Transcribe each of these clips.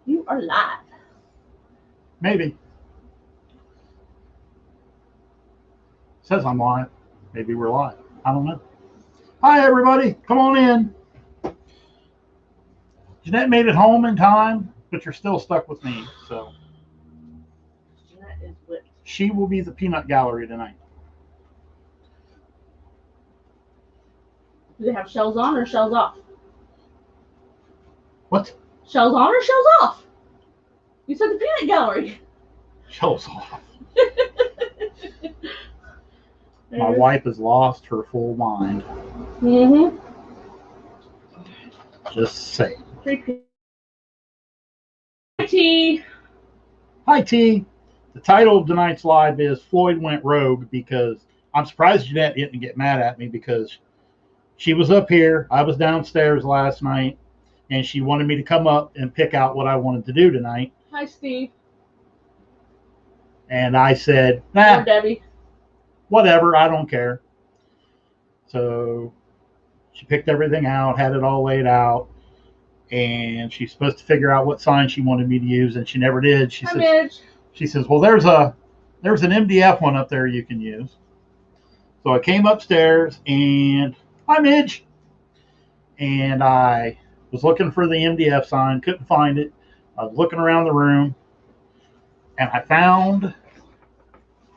You are live. Maybe. Says I'm live. Maybe we're live. I don't know. Hi, everybody. Come on in. Jeanette made it home in time, but you're still stuck with me. So That is whipped. she will be the peanut gallery tonight. Do they have shells on or shells off? What? Shells on or shells off? You said the peanut gallery. Shells off. My wife has lost her full mind. Mm-hmm. Just say. Hi, T. Hi, T. The title of tonight's live is Floyd Went Rogue, because I'm surprised Jeanette didn't get mad at me, because she was up here, I was downstairs last night, and she wanted me to come up and pick out what I wanted to do tonight. Hi, Steve. And I said, Or nah, Debbie. whatever, I don't care. So she picked everything out, had it all laid out, and she's supposed to figure out what sign she wanted me to use, and she never did. She Hi, says, Midge. well, there's an MDF one up there you can use. So I came upstairs, and hi, Midge. And I was looking for the MDF sign, couldn't find it. I was looking around the room, and I found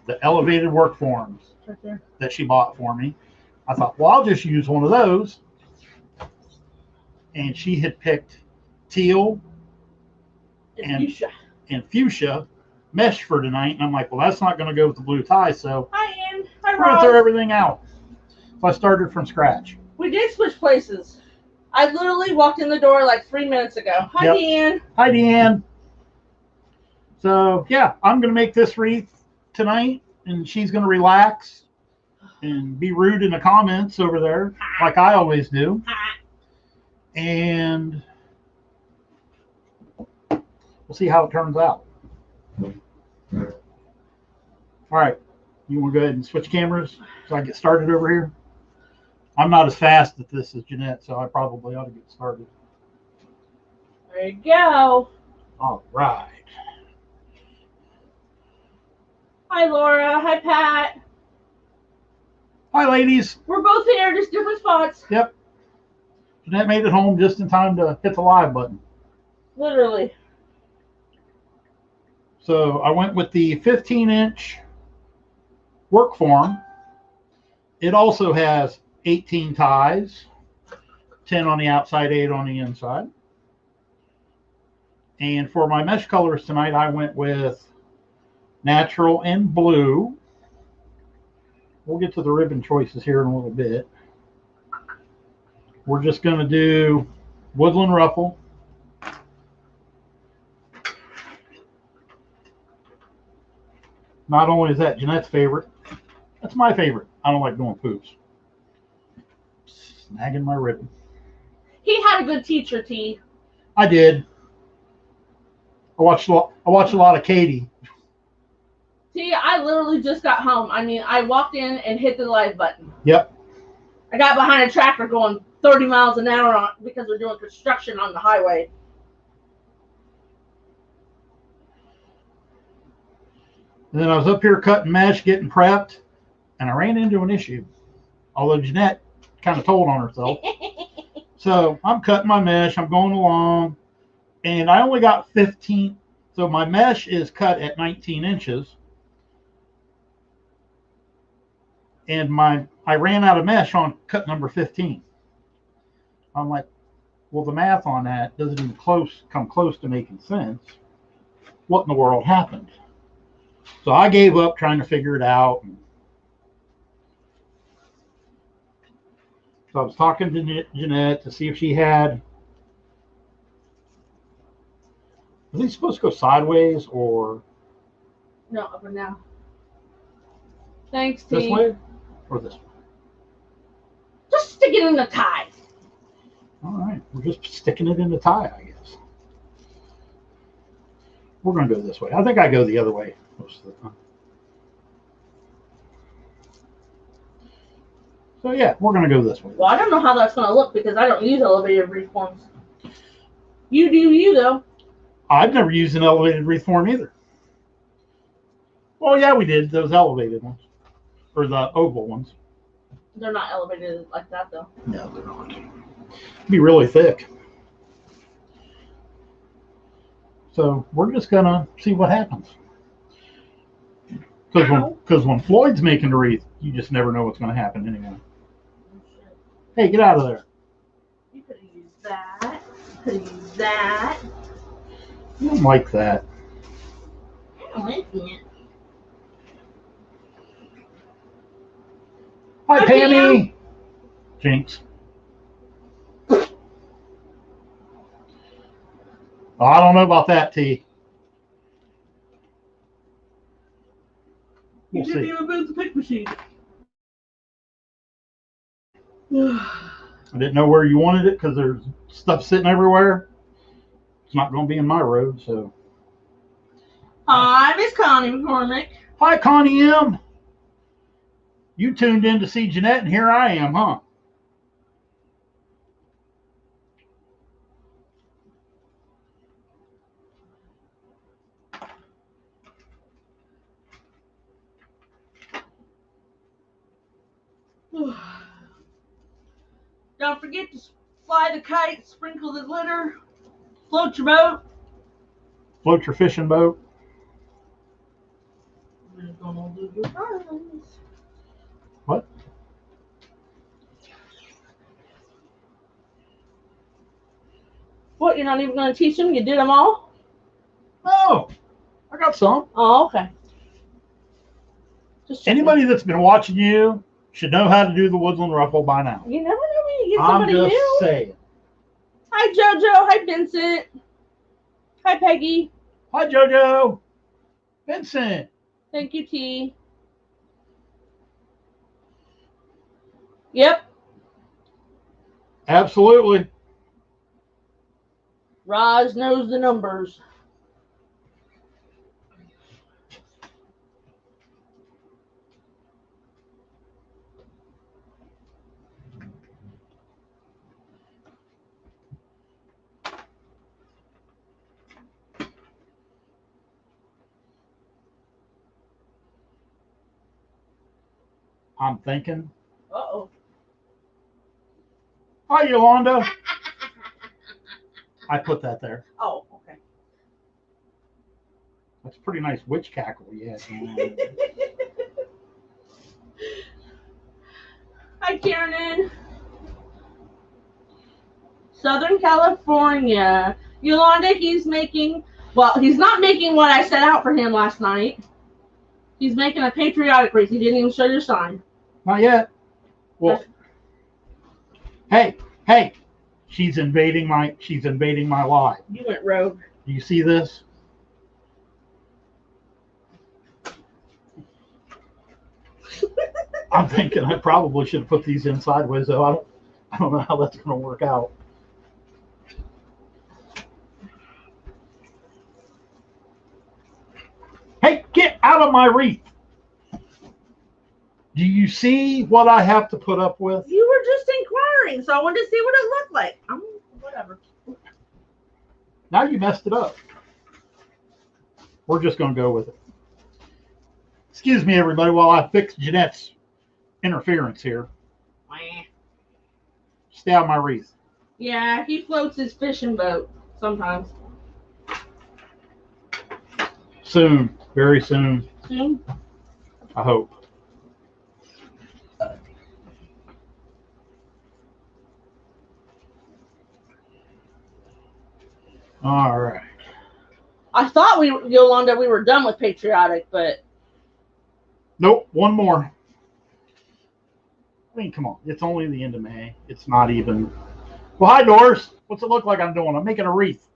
the elevated work forms Right there. that she bought for me. I thought, well, I'll just use one of those. And she had picked teal and fuchsia mesh for tonight. And I'm like, well, that's not going to go with the blue tie. So Hi, Ann. Hi, we're going to Rob. throw everything out. So I started from scratch. We did switch places. I literally walked in the door like 3 minutes ago. Hi, Yep. Deanne. Hi, Deanne. So, yeah, I'm going to make this wreath tonight, and she's going to relax and be rude in the comments over there, like I always do. And we'll see how it turns out. All right. You want to go ahead and switch cameras so I get started over here? I'm not as fast at this as Jeanette, so I probably ought to get started. There you go. All right. Hi, Laura. Hi, Pat. Hi, ladies. We're both here, just different spots. Yep. Jeanette made it home just in time to hit the live button. Literally. So I went with the 15-inch work form. It also has 18 ties, 10 on the outside, 8 on the inside. And for my mesh colors tonight, I went with natural and blue. We'll get to the ribbon choices here in a little bit. We're just going to do woodland ruffle. Not only is that Jeanette's favorite, that's my favorite. I don't like doing poofs. Snagging my ribbon. He had a good teacher, T. I did. I watched a lot of Katie. T, I literally just got home. I mean, I walked in and hit the live button. Yep. I got behind a tractor going 30 miles an hour because we're doing construction on the highway. And then I was up here cutting mesh, getting prepped, and I ran into an issue. Although Jeanette kind of told on herself. So I'm cutting my mesh, I'm going along, and I only got 15. So my mesh is cut at 19 inches. And I ran out of mesh on cut number 15. I'm like, well, the math on that doesn't even come close to making sense. What in the world happened? So I gave up trying to figure it out. So I was talking to Jeanette to see if she had. Are they supposed to go sideways or? No, up and down. Thanks, T. This way or this way? Just stick it in the tie. All right, we're just sticking it in the tie, I guess. We're going to go this way. I think I go the other way most of the time. So yeah, we're going to go this way. Well, I don't know how that's going to look because I don't use elevated reforms. You do you, though. I've never used an elevated wreath form either. Well, yeah, we did those elevated ones, or the oval ones. They're not elevated like that though. No, they're not. It'd be really thick. So we're just gonna see what happens. Because when Floyd's making the wreath, you just never know what's going to happen anyway. Hey, get out of there. You could have used that. You could have used that. You don't like that. I don't like it. Hi, Pammy. Jinx. Oh, I don't know about that, T. We'll You didn't see. even move the pick machine. I didn't know where you wanted it because there's stuff sitting everywhere. It's not going to be in my road, so. Hi, Miss Connie McCormick. Hi, Connie M. You tuned in to see Jeanette, and here I am, huh? Don't forget to fly the kite, sprinkle the glitter, float your boat. Float your fishing boat. We're gonna do your friends. What? What, you're not even going to teach them? You did them all? Oh, I got some. Oh, okay. Just Anybody that's been watching you should know how to do the Woodland Ruffle by now. You never know when you get I'm somebody just new. saying. Hi, JoJo. Hi, Vincent. Hi, Peggy. Hi, JoJo. Vincent. Thank you, T. Yep. Absolutely. Raj knows the numbers. I'm thinking. Uh-oh. Hi, Yolanda. I put that there. Oh, okay. That's a pretty nice witch cackle. Yeah. Hi, Kiernan. Southern California. Yolanda, he's making, well, he's not making what I set out for him last night. He's making a patriotic wreath. He didn't even show your sign. Not yet. Well, hey. She's invading my live. You went rogue. Do you see this? I'm thinking I probably should have put these in sideways, though. I don't know how that's going to work out. Hey, get out of my wreath. Do you see what I have to put up with? You were just inquiring, so I wanted to see what it looked like. Whatever. Now you messed it up. We're just going to go with it. Excuse me, everybody, while I fix Jeanette's interference here. Stay out of my wreath. Yeah, he floats his fishing boat sometimes. Soon. Very soon. Soon? I hope. All right. I thought Yolanda, we were done with patriotic, but Nope, one more. I mean, come on. It's only the end of May. It's not even. Well, hi, Doris. What's it look like I'm doing? I'm making a wreath.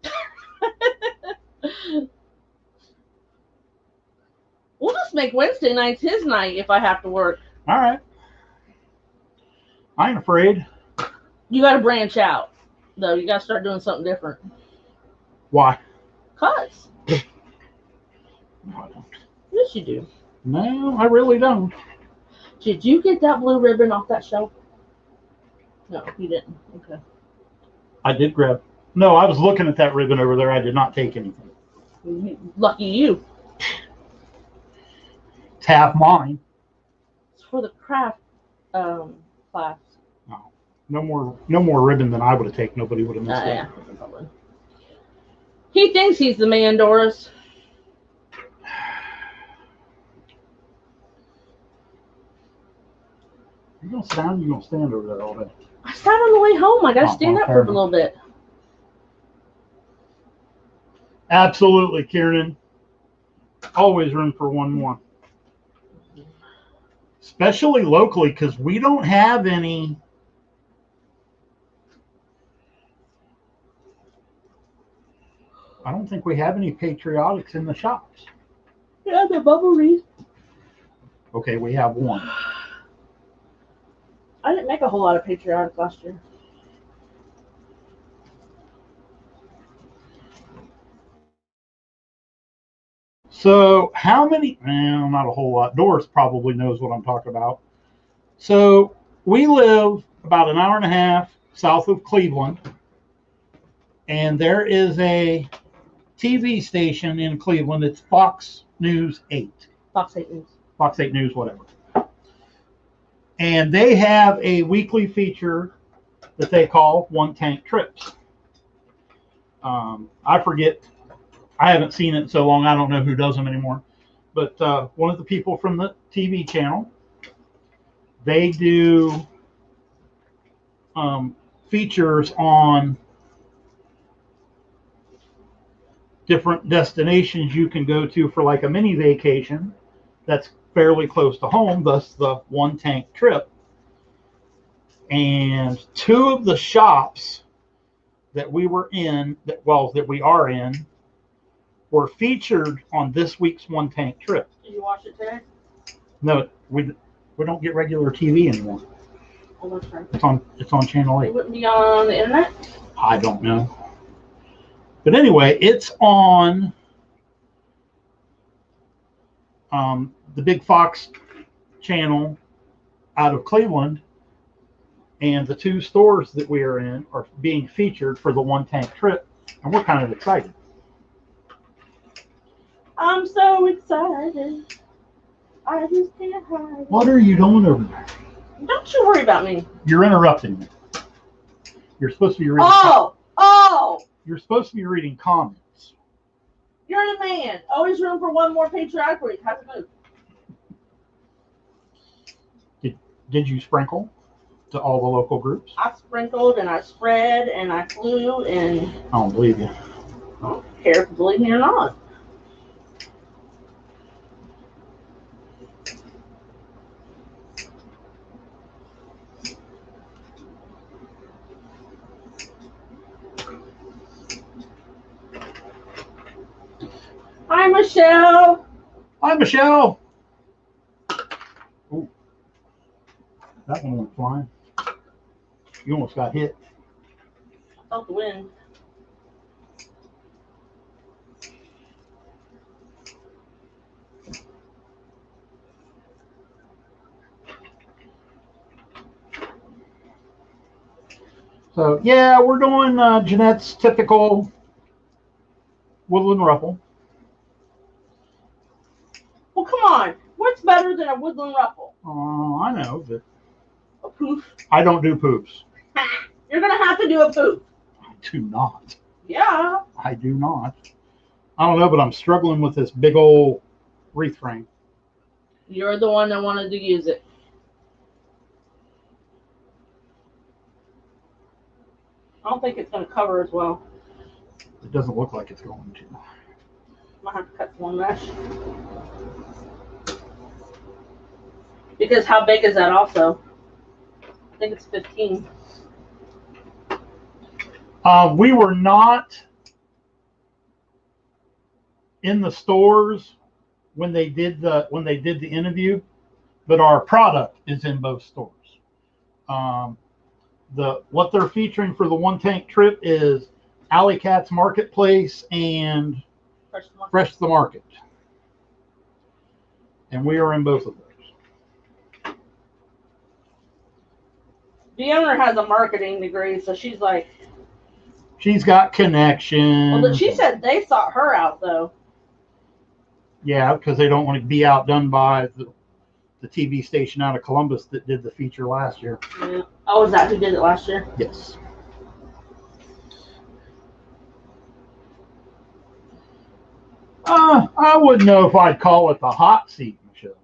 we'll just make Wednesday nights his night if I have to work. All right. I ain't afraid. You got to branch out, though. You got to start doing something different. Why? Cause. No, I don't. Yes, you do. No, I really don't. Did you get that blue ribbon off that shelf? No, you didn't. Okay. I did grab. No, I was looking at that ribbon over there. I did not take anything. Lucky you. It's half mine. It's for the craft class. No more ribbon than I would have taken. Nobody would have missed it. Yeah. He thinks he's the man, Doris. You gonna sit down? You gonna stand over there all day? I sat on the way home. I gotta stand up for a little bit. Absolutely, Kieran. Always room for one more. Especially locally, because we don't have any. I don't think we have any patriotics in the shops. Yeah, the bubble wreath. Okay, we have one. I didn't make a whole lot of patriotics last year. So how many? Well, not a whole lot. Doris probably knows what I'm talking about. So we live about an hour and a half south of Cleveland, and there is a TV station in Cleveland. It's Fox News 8. Fox 8 News. Fox 8 News, whatever. And they have a weekly feature that they call One Tank Trips. I forget. I haven't seen it in so long. I don't know who does them anymore. But one of the people from the TV channel, they do features on different destinations you can go to for like a mini vacation that's fairly close to home, thus the One Tank Trip. And two of the shops that we were in, that we are in, were featured on this week's One Tank Trip. Did you watch it today? No, we don't get regular TV anymore. Oh, that's right. It's on Channel 8. It wouldn't be on the internet? I don't know. But anyway, it's on the big Fox channel out of Cleveland, and the two stores that we are in are being featured for the One Tank Trip, and we're kind of excited. I'm so excited. I just can't hide. What are you doing over there? Don't you worry about me. You're interrupting me. You're supposed to be reading. Oh! You're supposed to be reading comments. You're the man. Always room for one more patriotic wreath. Have to move. Did you sprinkle to all the local groups? I sprinkled and I spread and I flew and. I don't believe you. I don't care if you believe me or not. Hi, Michelle. Hi, Michelle. Ooh, that one went flying. You almost got hit. I felt the wind. So, yeah, we're doing Jeanette's typical woodland ruffle. Well, come on. What's better than a woodland ruffle? I know, but A poof. I don't do poops. You're going to have to do a poof. I do not. Yeah. I do not. I don't know, but I'm struggling with this big old wreath frame. You're the one that wanted to use it. I don't think it's going to cover as well. It doesn't look like it's going to. Might have to cut some mesh. Because how big is that also? I think it's 15. We were not in the stores when they did the interview, but our product is in both stores. What they're featuring for the One Tank Trip is Alley Cat's Marketplace and Fresh the Market. And we are in both of those. The owner has a marketing degree, so she's like, She's got connections. Well, she said they sought her out, though. Yeah, because they don't want to be outdone by the TV station out of Columbus that did the feature last year. Yeah. Oh, is that who did it last year? Yes. I wouldn't know if I'd call it the hot seat, Michelle.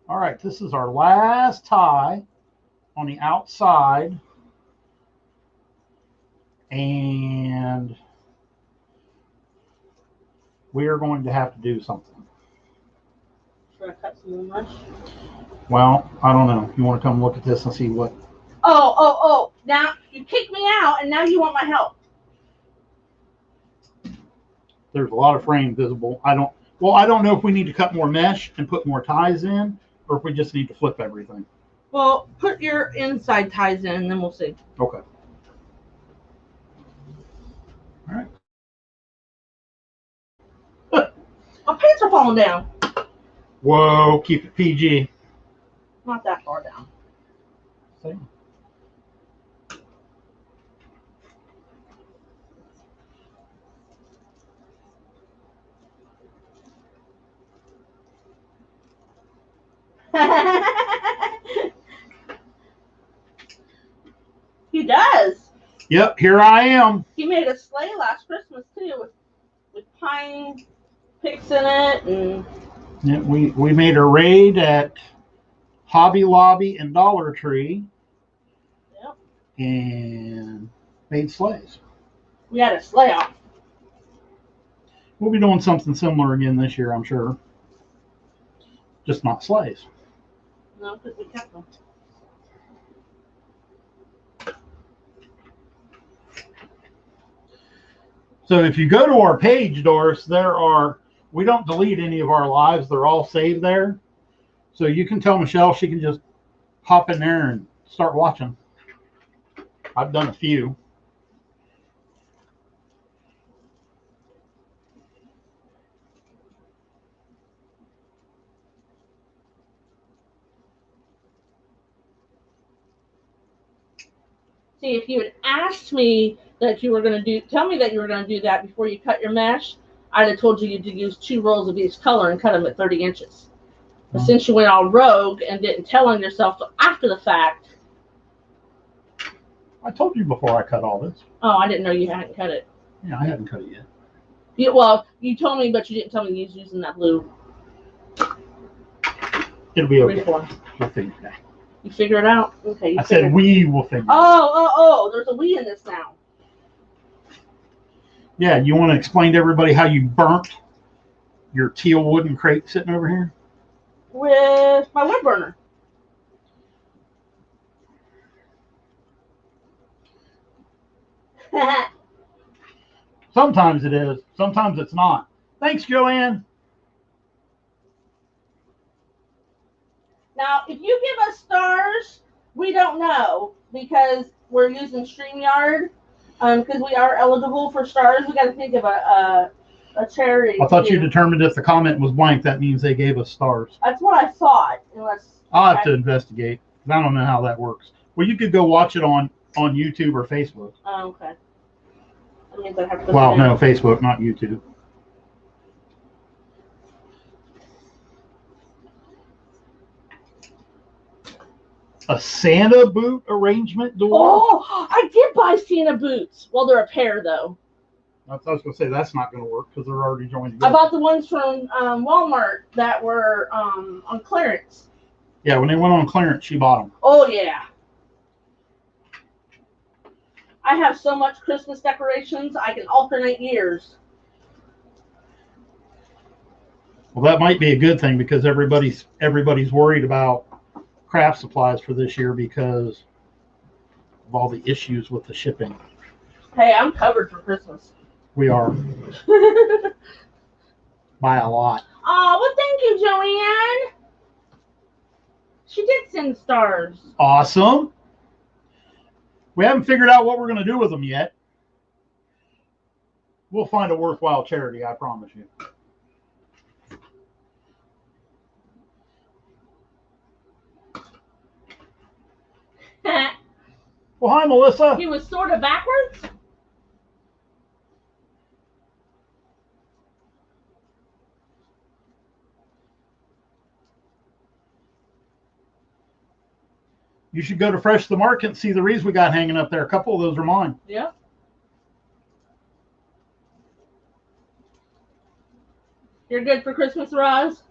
All right, this is our last tie on the outside. And we are going to have to do something. Should I cut some more mush? Well, I don't know. You want to come look at this and see what? Oh. Now, you kicked me out, and now you want my help. There's a lot of frame visible. I don't know if we need to cut more mesh and put more ties in, or if we just need to flip everything. Well, put your inside ties in, and then we'll see. Okay. All right. My pants are falling down. Whoa, keep it PG. Not that far down. See? He does. Yep, here I am. He made a sleigh last Christmas too, with pine picks in it, and Yeah, we made a raid at Hobby Lobby and Dollar Tree. yep. And made sleighs. We had a sleigh off. We'll be doing something similar again this year, I'm sure. Just not sleighs. No, because we kept them. So if you go to our page, Doris, we don't delete any of our lives. They're all saved there. So you can tell Michelle she can just hop in there and start watching. I've done a few. See, if you had asked me that you were going to tell me that you were going to do that before you cut your mesh, I'd have told you to use 2 rolls of each color and cut them at 30 inches. But since you went all rogue and didn't tell on yourself till after the fact. I told you before I cut all this. Oh, I didn't know you hadn't cut it. Yeah, I haven't cut it yet. You told me, but you didn't tell me you was using that blue. It'll be okay. Reform. We'll figure it out. You figure it out? Okay. I said we will figure it out. Oh, there's a we in this now. Yeah, you want to explain to everybody how you burnt your teal wooden crate sitting over here? With my wood burner. Sometimes it is. Sometimes it's not. Thanks, Joanne. Now, if you give us stars, we don't know because we're using StreamYard. Because we are eligible for stars, we got to think of a charity. I thought you determined if the comment was blank, that means they gave us stars. That's what I thought. I'll have to investigate. I don't know how that works. Well, you could go watch it on YouTube or Facebook. Oh, okay. That means I have to. Well, no, Facebook, not YouTube. A Santa boot arrangement door? Oh, I did buy Santa boots. Well, they're a pair, though. I was going to say that's not going to work because they're already joined I together. bought the ones from Walmart that were on clearance. Yeah, when they went on clearance, she bought them. Oh, yeah. I have so much Christmas decorations, I can alternate years. Well, that might be a good thing because everybody's worried about craft supplies for this year because of all the issues with the shipping. Hey, I'm covered for Christmas. We are. By a lot. Oh, well, thank you, Joanne. She did send stars. Awesome. We haven't figured out what we're going to do with them yet. We'll find a worthwhile charity, I promise you. Oh, hi, Melissa. He was sort of backwards. You should go to Fresh the Market and see the wreaths we got hanging up there. A couple of those are mine. Yep. You're good for Christmas, Roz?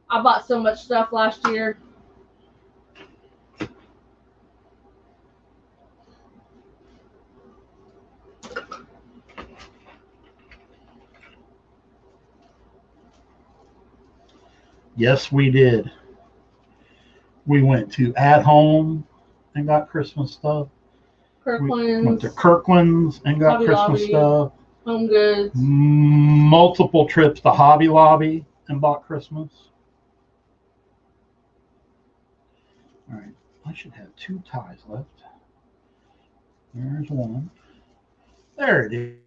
I bought so much stuff last year. Yes, we did. We went to At Home and got Christmas stuff. Kirkland's. We went to Kirkland's and got Hobby Christmas Lobby. stuff. Home Goods. Multiple trips to Hobby Lobby and bought Christmas. All right, I should have 2 ties left. There's one. There it is.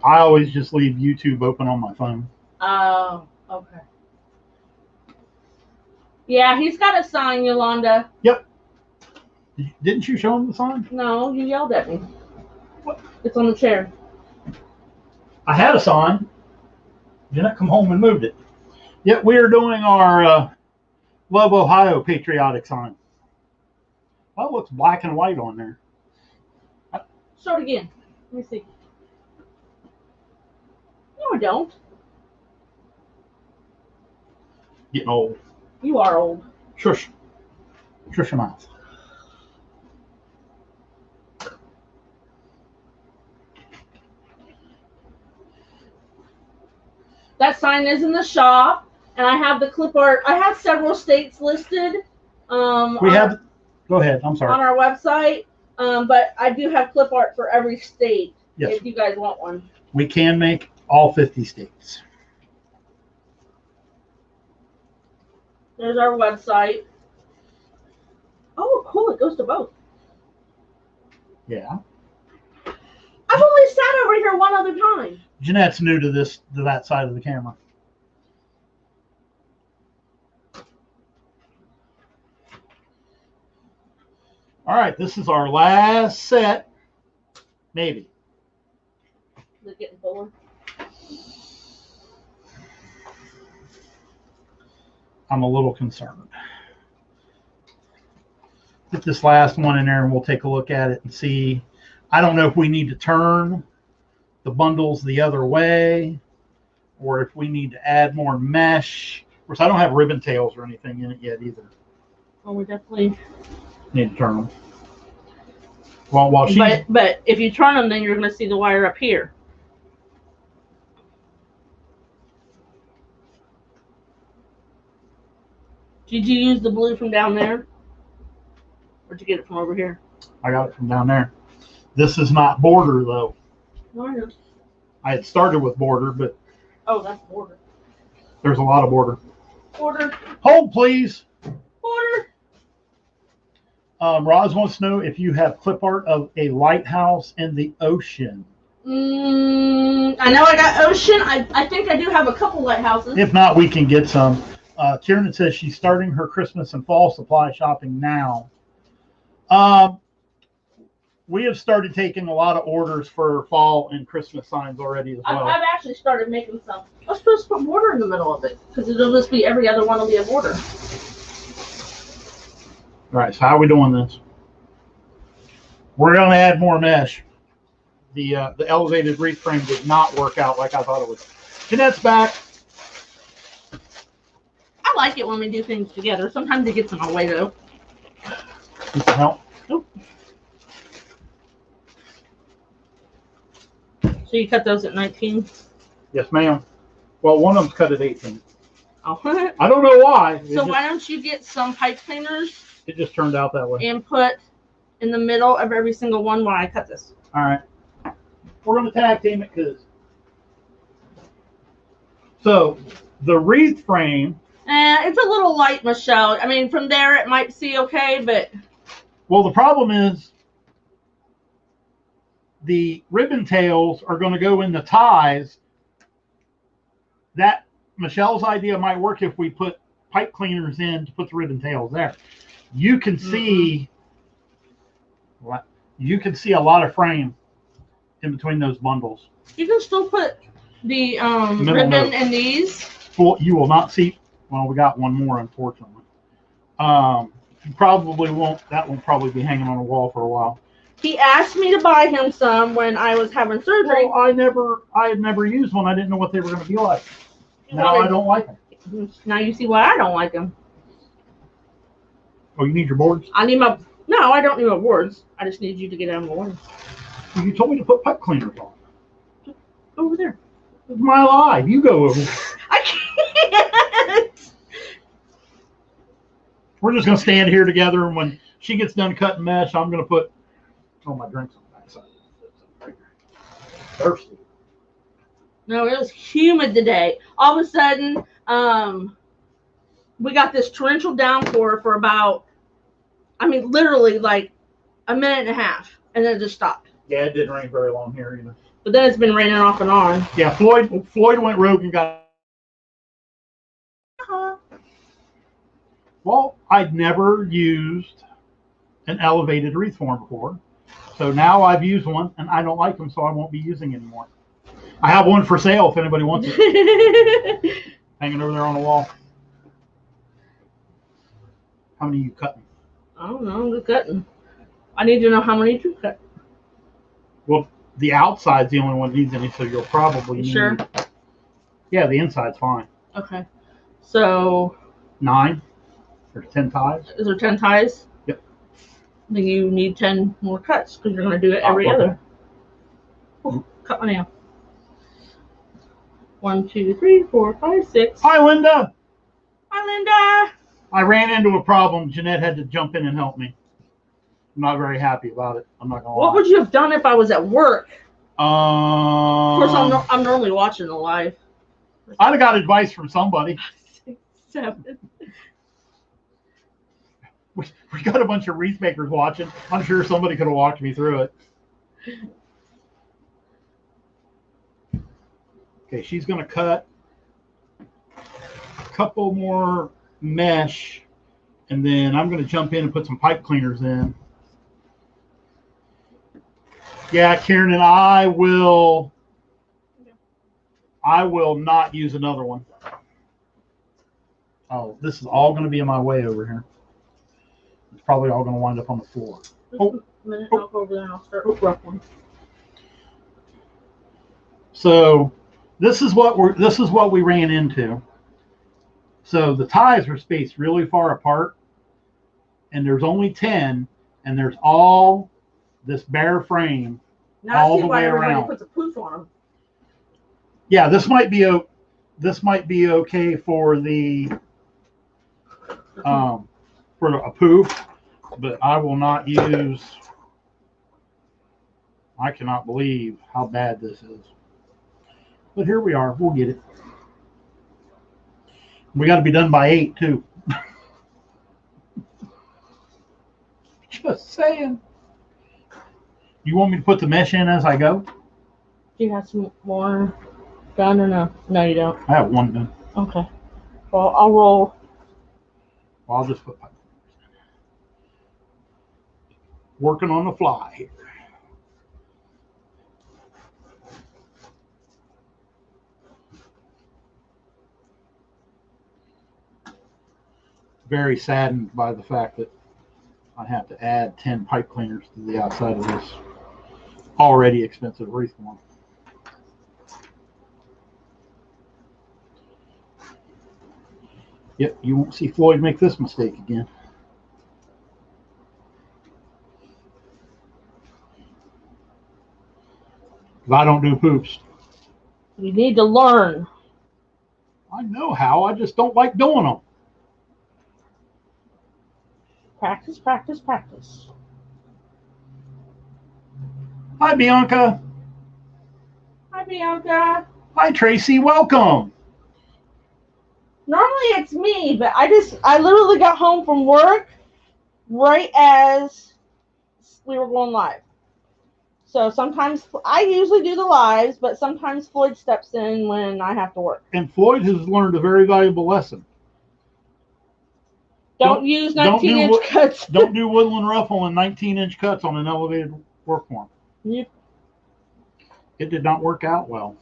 I always just leave YouTube open on my phone. Oh, okay. Yeah, he's got a sign, Yolanda. Yep. Didn't you show him the sign? No, you yelled at me. What? It's on the chair. I had a sign. Then I come home and moved it. Yep, we are doing our Love Ohio patriotic sign. Well, it looks black and white on there. Show it again. Let me see. No, I don't. Getting old. You are old. Shush. Shush your mouth. That sign is in the shop, and I have the clip art. I have several states listed. Go ahead. I'm sorry. On our website, but I do have clip art for every state. Yes. If you guys want one. We can make all 50 states. There's our website. Oh, cool. It goes to both. Yeah. I've only sat over here one other time. Jeanette's new to that side of the camera. All right, this is our last set. Maybe. Is it getting fuller? I'm a little concerned. Put this last one in there and we'll take a look at it and see. I don't know if we need to turn the bundles the other way or if we need to add more mesh. Of course, I don't have ribbon tails or anything in it yet either. Oh, we definitely need to turn them. Well, while she. But if you turn them, then you're going to see the wire up here. Did you use the blue from down there? Or did you get it from over here? I got it from down there. This is not border, though. No, I know. I had started with border, but. Oh, that's border. There's a lot of border. Border. Hold, please. Border. Roz wants to know if you have clip art of a lighthouse in the ocean. I know I got ocean. I think I do have a couple lighthouses. If not, we can get some. Kieran says she's starting her Christmas and fall supply shopping now. We have started taking a lot of orders for fall and Christmas signs already as well. I've actually started making some. Let's just put border in the middle of it because it'll just be every other one will be a border. All right, so how are we doing this? We're going to add more mesh. The elevated wreath frame did not work out like I thought it would. Jeanette's back. I like it when we do things together. Sometimes it gets in my way, though. You can help. Nope. So you cut those at 19? Yes, ma'am. Well, one of them's cut at 18. Oh. I don't know why. So why don't you get some pipe cleaners? It just turned out that way. And put in the middle of every single one while I cut this. All right. We're going to tag team it because. So the wreath frame. It's a little light, Michelle. I mean, from there it might see okay, but. Well, the problem is the ribbon tails are going to go in the ties. That Michelle's idea might work if we put pipe cleaners in to put the ribbon tails there. You can see, you can see a lot of frame in between those bundles. You can still put the ribbon in these. Well, you will not see. Well, we got one more, unfortunately. You probably won't. That will probably be hanging on the wall for a while. He asked me to buy him some when I was having surgery. Well, I had never used one. I didn't know what they were going to be like. Now I don't like them. Now you see why I don't like them. Oh, you need your boards? I need my. No, I don't need my boards. I just need you to get out of the way. You told me to put pipe cleaners on. Over there. It's my life. You go over there. I can't. We're just going to stand here together, and when she gets done cutting mesh, I'm going to put my drinks on the backside. Thirsty. No, it was humid today. All of a sudden, we got this torrential downpour for about, literally like a minute and a half, and then it just stopped. Yeah, it didn't rain very long here either. But then it's been raining off and on. Yeah, Floyd went rogue and got. Well, I'd never used an elevated wreath form before, so now I've used one, and I don't like them, so I won't be using anymore. I have one for sale if anybody wants it. Hanging over there on the wall. How many are you cutting? I don't know. I'm just cutting. I need to know how many you cut. Well, the outside's the only one that needs any, so you'll probably need. Sure. Yeah, the inside's fine. Okay. So. 9 or 10 ties. Is there 10 ties? Yep. Then you need 10 more cuts because you're going to do it every other. Oh, cut my nail. 1, 2, 3, 4, 5, 6. Hi, Linda. Hi, Linda. I ran into a problem. Jeanette had to jump in and help me. I'm not very happy about it. I'm not gonna lie. What would you have done if I was at work? Of course, I'm normally watching the live. I'd have got advice from somebody. 6, 7. We got a bunch of wreath makers watching. I'm sure somebody could have walked me through it. Okay, she's going to cut a couple more mesh, and then I'm going to jump in and put some pipe cleaners in. Yeah, Karen, and I will not use another one. Oh, this is all going to be in my way over here. It's probably all going to wind up on the floor. Just a minute, I'll go over there and I'll start with rough one. So this is what we ran into. So the ties are spaced really far apart, and there's only 10, and there's all this bare frame now all I see the why way everybody around. puts a poof on them. Yeah, this might be okay for the for a poof, but I will not use. I cannot believe how bad this is. But here we are. We'll get it. We got to be done by 8 too. Just saying. You want me to put the mesh in as I go? Do you have some more done or no? No, you don't. I have one done. Okay. Well, I'll roll. Well, I'll just put pipe cleaners in. Working on the fly here. Very saddened by the fact that I have to add 10 pipe cleaners to the outside of this already expensive wreath form. Yep, you won't see Floyd make this mistake again. I don't do poops. You need to learn. I know how, I just don't like doing them. Practice, practice, practice. Hi, Bianca. Hi, Bianca. Hi, Tracy. Welcome. Normally it's me, but I literally got home from work right as we were going live. So sometimes I usually do the lives, but sometimes Floyd steps in when I have to work. And Floyd has learned a very valuable lesson. Don't use 19-inch cuts. Don't do woodland ruffle and 19-inch cuts on an elevated work form. Yep. It did not work out well.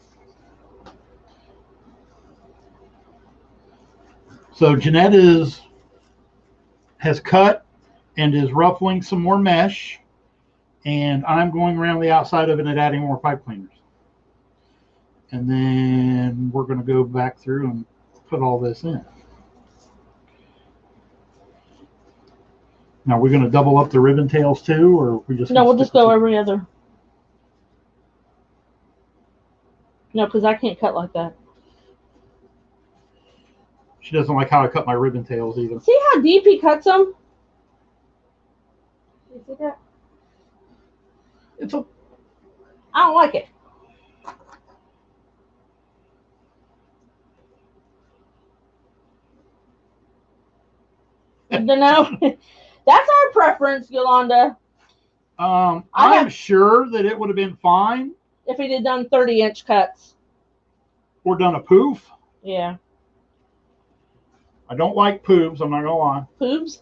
So Jeanette has cut and is ruffling some more mesh, and I'm going around the outside of it and adding more pipe cleaners. And then we're going to go back through and put all this in. Now we're going to double up the ribbon tails too, or we just no? We'll just go every other. No, because I can't cut like that. She doesn't like how I cut my ribbon tails either. See how deep he cuts them? You see that? I don't like it. You know, that's our preference, Yolanda. I'm sure that it would have been fine if he'd have done 30-inch cuts or done a poof. Yeah. I don't like poobs. I'm not gonna lie. Poobs?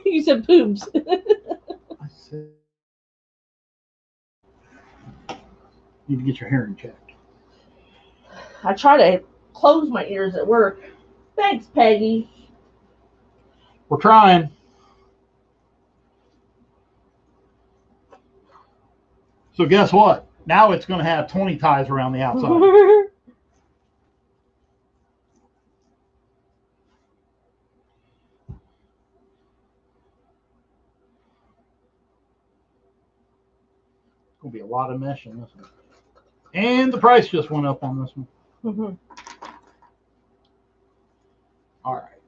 You said poobs. I said you need to get your hearing checked. I try to close my ears at work. Thanks, Peggy. We're trying. So guess what? Now it's going to have 20 ties around the outside. Going to be a lot of mesh in this one. And the price just went up on this one. Mm-hmm. All right.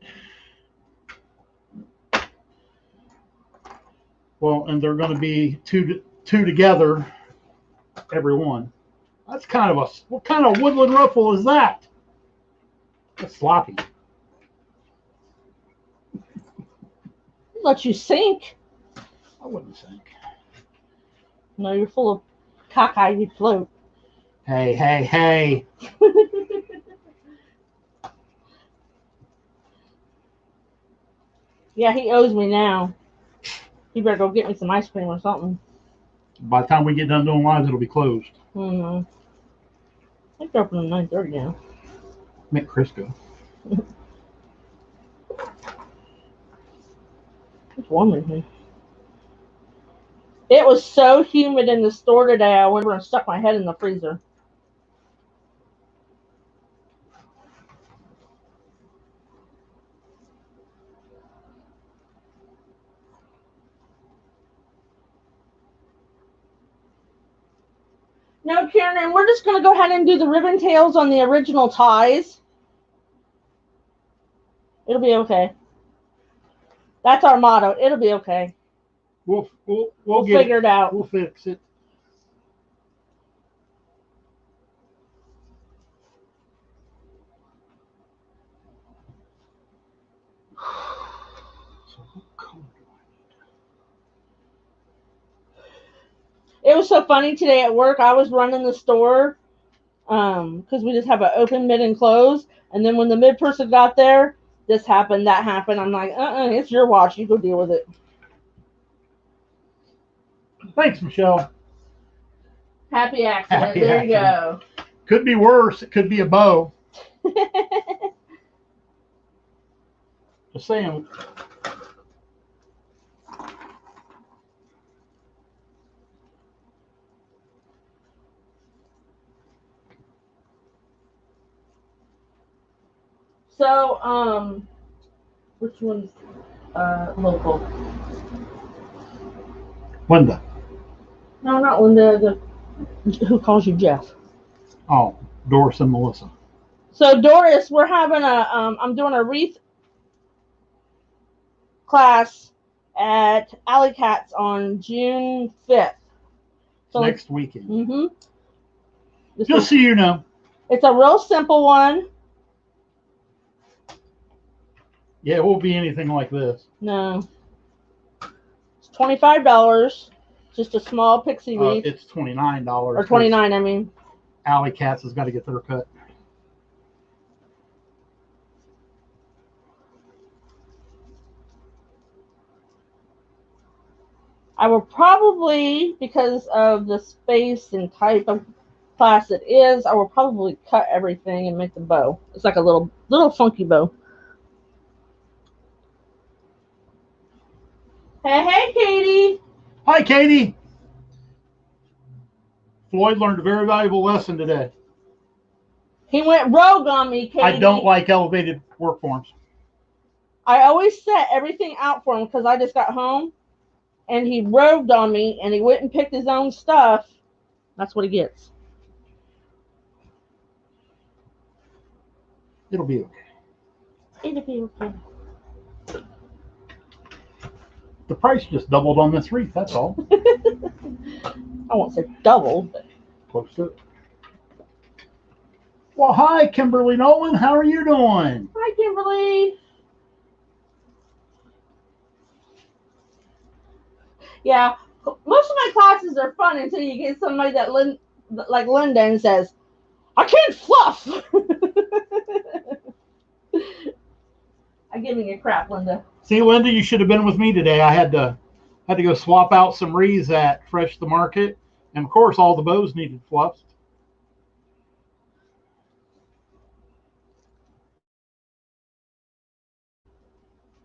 Well, and they're going to be two together, every one. That's kind of what kind of woodland ruffle is that? That's sloppy. Let you sink. I wouldn't sink. No, you're full of cockeye. You float. Hey, hey, hey. Yeah, he owes me now. He better go get me some ice cream or something. By the time we get done doing lives, it'll be closed. Mm-hmm. I think they're open at 9:30 now. Make Chris go. It's warm in here. It was so humid in the store today, I went over and stuck my head in the freezer. No, Karen, and we're just going to go ahead and do the ribbon tails on the original ties. It'll be okay. That's our motto. It'll be okay. We'll figure it out. We'll fix it. It was so funny today at work. I was running the store because we just have an open, mid, and close. And then when the mid person got there, this happened, that happened. I'm like, it's your watch. You go deal with it. Thanks, Michelle. Happy accident. There you go. Could be worse. It could be a bow. Just saying. So, which one's local? Linda. No, not Linda. Who calls you Jeff? Oh, Doris and Melissa. So Doris, we're having I'm doing a wreath class at Alley Cats on June 5th. So next weekend. Mm-hmm. Just so you know. It's a real simple one. Yeah, it won't be anything like this. No. It's $25. Just a small pixie wreath. It's $29. Or $29, I mean. Alley Cats has got to get their cut. I will probably, because of the space and type of class it is, I will probably cut everything and make the bow. It's like a little funky bow. Hey, Katie. Hi, Katie. Floyd learned a very valuable lesson today. He went rogue on me, Katie. I don't like elevated work forms. I always set everything out for him because I just got home. And he rogued on me, and he went and picked his own stuff. That's what he gets. It'll be okay. It'll be okay. The price just doubled on this wreath, that's all. I won't say doubled, but Close to it. Well, hi, Kimberly Nolan. How are you doing? hi, Kimberly. Yeah, most of my classes are fun until you get somebody that like Linda and says, "I can't fluff." I'm giving you crap, Linda. See, Linda, you should have been with me today. I had to go swap out some wreaths at Fresh the Market, and of course, all the bows needed fluffs.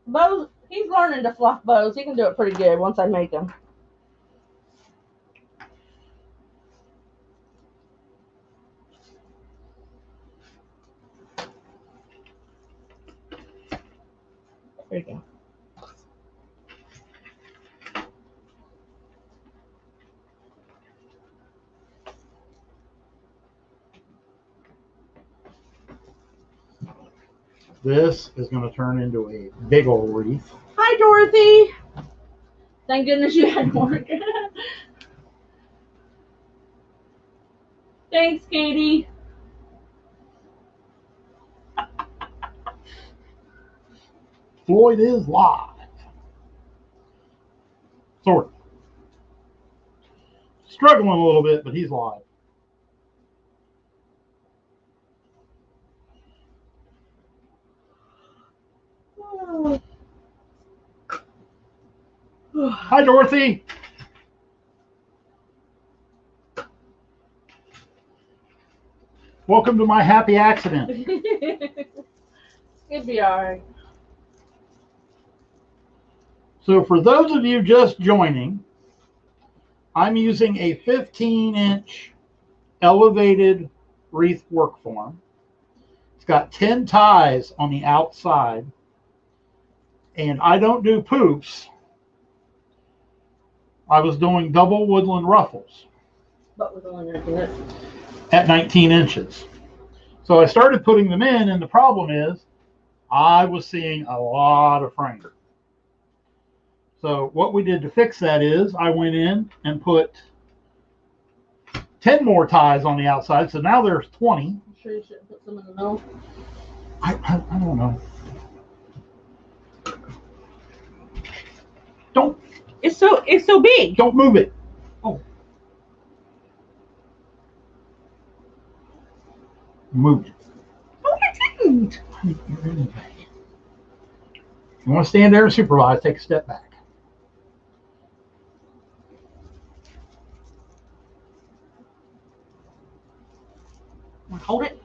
Bows. He's learning to fluff bows. He can do it pretty good once I make them. There you go. This is going to turn into a big old wreath. Hi, Dorothy. Thank goodness you had work. Thanks, Katie. Floyd is live. Sort of. Struggling a little bit, but he's live. Hi, Dorothy. Welcome to my happy accident. It'd be all right. So for those of you just joining, I'm using a 15-inch elevated wreath work form. It's got 10 ties on the outside, and I don't do poops. I was doing double woodland ruffles at 19 inches. So I started putting them in, and the problem is I was seeing a lot of frame. So what we did to fix that is I went in and put 10 more ties on the outside. So now there's 20. I'm sure you should put some in the middle. I don't know. Don't. It's so big. Don't move it. Oh. Move it. No, I didn't. You want to stand there and supervise, take a step back. Hold it.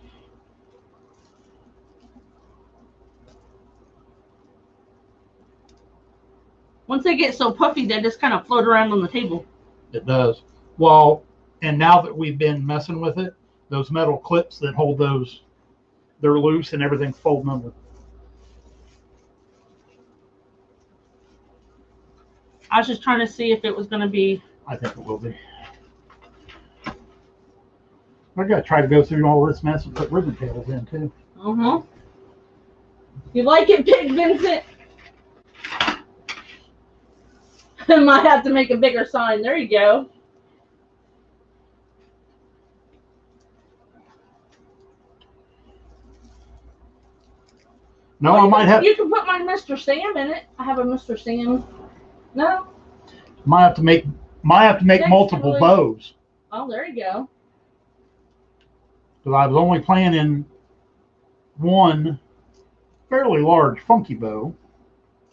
Once they get so puffy, they just kind of float around on the table. It does. Well, and now that we've been messing with it, those metal clips that hold those, they're loose and everything's folding under. I was just trying to see if it was going to be. I think it will be. I got to try to go through all this mess and put ribbon tails in too. Uh-huh. You like it, Big Vincent? I might have to make a bigger sign. There you go. No, well, I might have. You can put my Mr. Sam in it. I have a Mr. Sam. No. Might have to make Might have to make Thanks, multiple Floyd. bows. Oh, there you go. Because I was only planning one fairly large funky bow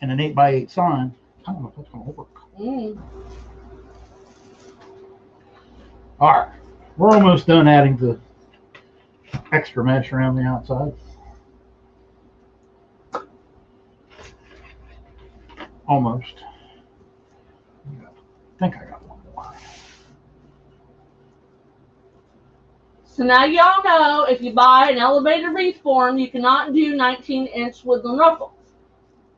and an 8x8 sign. I don't know if that's going to work. All right. We're almost done adding the extra mesh around the outside. Almost. I think I got one more. So now y'all know if you buy an elevated wreath form, you cannot do 19-inch woodland ruffles.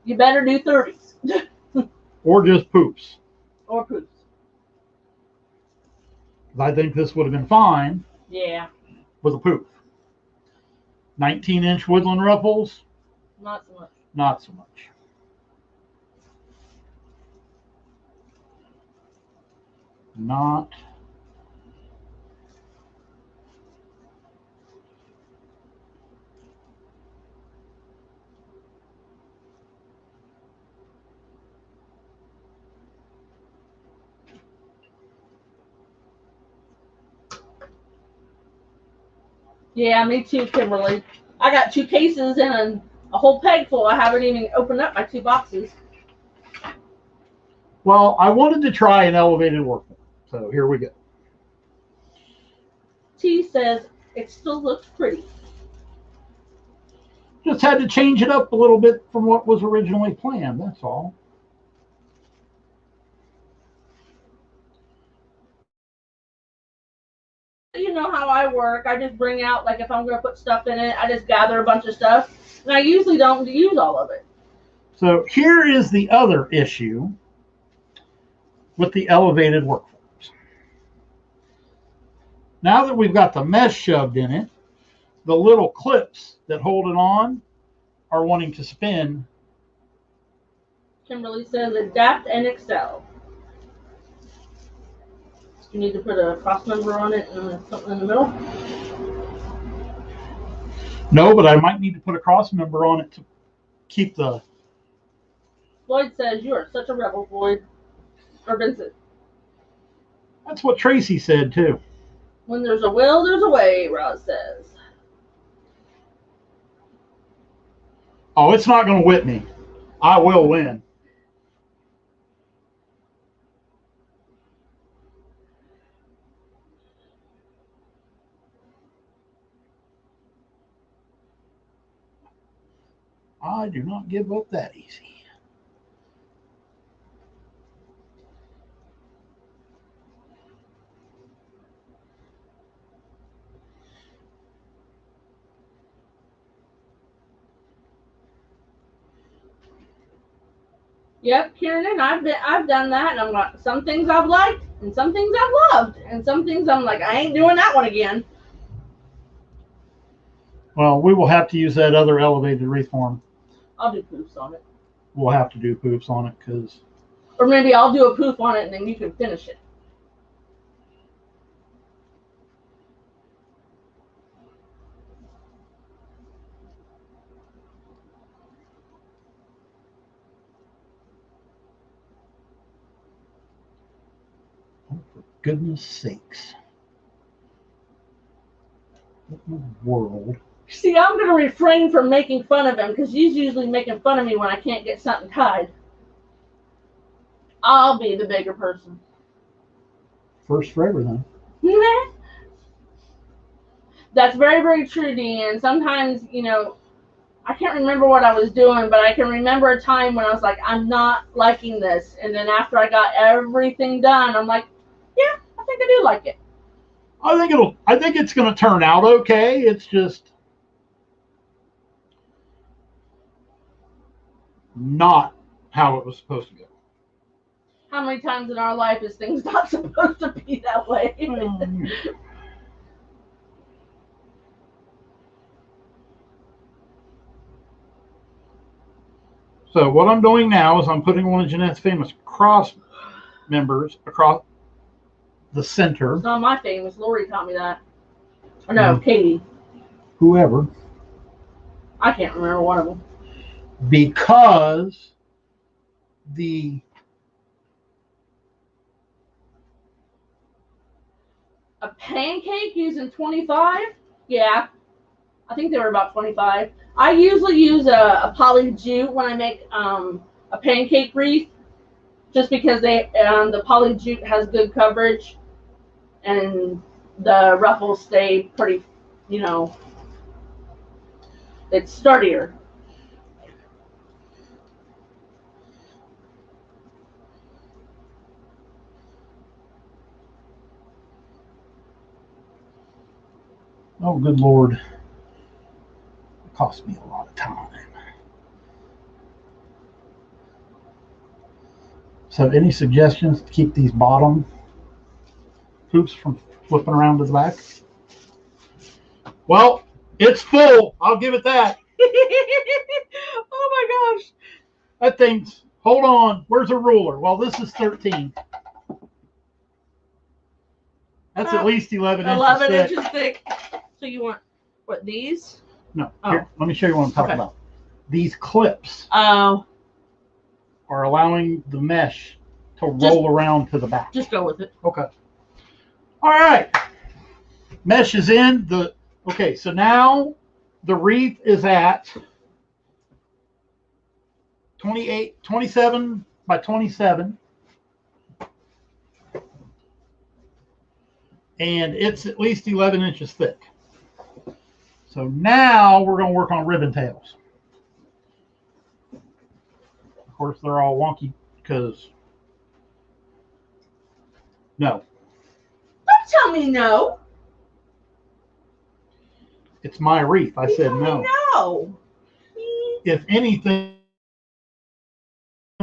You better do 30s. Or just poops. Or poops. I think this would have been fine. Yeah. With a poof. 19-inch woodland ruffles. Not so much. Not so much. Not. Yeah, me too, Kimberly. I got 2 cases and a whole peg full. I haven't even opened up my 2 boxes. Well, I wanted to try an elevated workform, so here we go. T says it still looks pretty. Just had to change it up a little bit from what was originally planned, that's all. You know how I work. I just bring out, like if I'm going to put stuff in it, I just gather a bunch of stuff. And I usually don't use all of it. So here is the other issue with the elevated workforms. Now that we've got the mesh shoved in it, the little clips that hold it on are wanting to spin. Kimberly says adapt and excel. You need to put a cross member on it and something in the middle? No, but I might need to put a cross member on it to keep the... Floyd says, you are such a rebel, Floyd. Or Vincent. That's what Tracy said, too. When there's a will, there's a way, Roz says. Oh, it's not going to whip me. I will win. I do not give up that easy. Yep, Kieran, I've done that, and I'm like, some things I've liked, and some things I've loved, and some things I'm like, I ain't doing that one again. Well, we will have to use that other elevated wreath form. I'll do poofs on it. We'll have to do poofs on it because... Or maybe I'll do a poof on it, and then you can finish it. Oh, for goodness sakes. What in the world? See, I'm going to refrain from making fun of him because he's usually making fun of me when I can't get something tied. I'll be the bigger person. First for everything. That's very, very true, Dean. Sometimes, you know, I can't remember what I was doing, but I can remember a time when I was like, I'm not liking this. And then after I got everything done, I'm like, yeah, I think I do like it. I think it's going to turn out okay. It's just not how it was supposed to go. How many times in our life is things not supposed to be that way? So what I'm doing now is I'm putting one of Jeanette's famous cross members across the center. It's not my famous. Lori taught me that. Or no, Katie. Whoever. I can't remember one of them. Because the pancake using 25. Yeah, I think they were about 25. I usually use a poly jute when I make a pancake wreath, just because the poly jute has good coverage and the ruffles stay pretty, you know, it's sturdier. Oh, good Lord. It cost me a lot of time. So any suggestions to keep these bottom hoops from flipping around to the back? Well, it's full. I'll give it that. Oh my gosh. That thing's, hold on. Where's a ruler? Well, this is 13. That's at least 11 inches 11 thick. inches thick. So you want, what, these? No. Here, let me show you what I'm talking about. These clips Oh. are allowing the mesh to roll around to the back. Just go with it. Okay. All right. Mesh is in. Okay, so now the wreath is at 27 by 27. And it's at least 11 inches thick. So now we're going to work on ribbon tails. Of course, they're all wonky because no. Don't tell me no. It's my wreath. I said no. No. If anything,